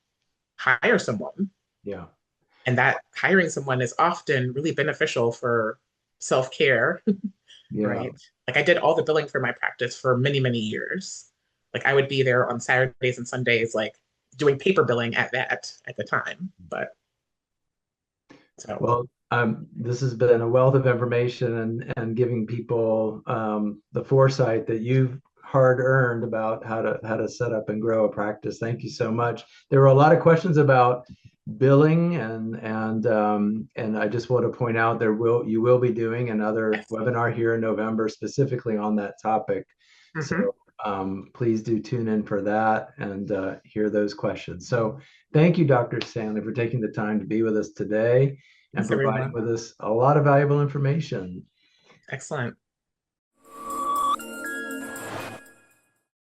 hire someone. Yeah. And that hiring someone is often really beneficial for self-care, Yeah. right? Like I did all the billing for my practice for many, many years. Like I would be there on Saturdays and Sundays, like doing paper billing at the time. But so Well, this has been a wealth of information and giving people the foresight that you've hard earned about how to set up and grow a practice. Thank you so much. There were a lot of questions about billing, and I just want to point out you will be doing another Yes. webinar here in November specifically on that topic. So Hmm. please do tune in for that and hear those questions. So thank you, Dr. Stanley, for taking the time to be with us today and Thanks, providing everyone. with us a lot of valuable information. Excellent.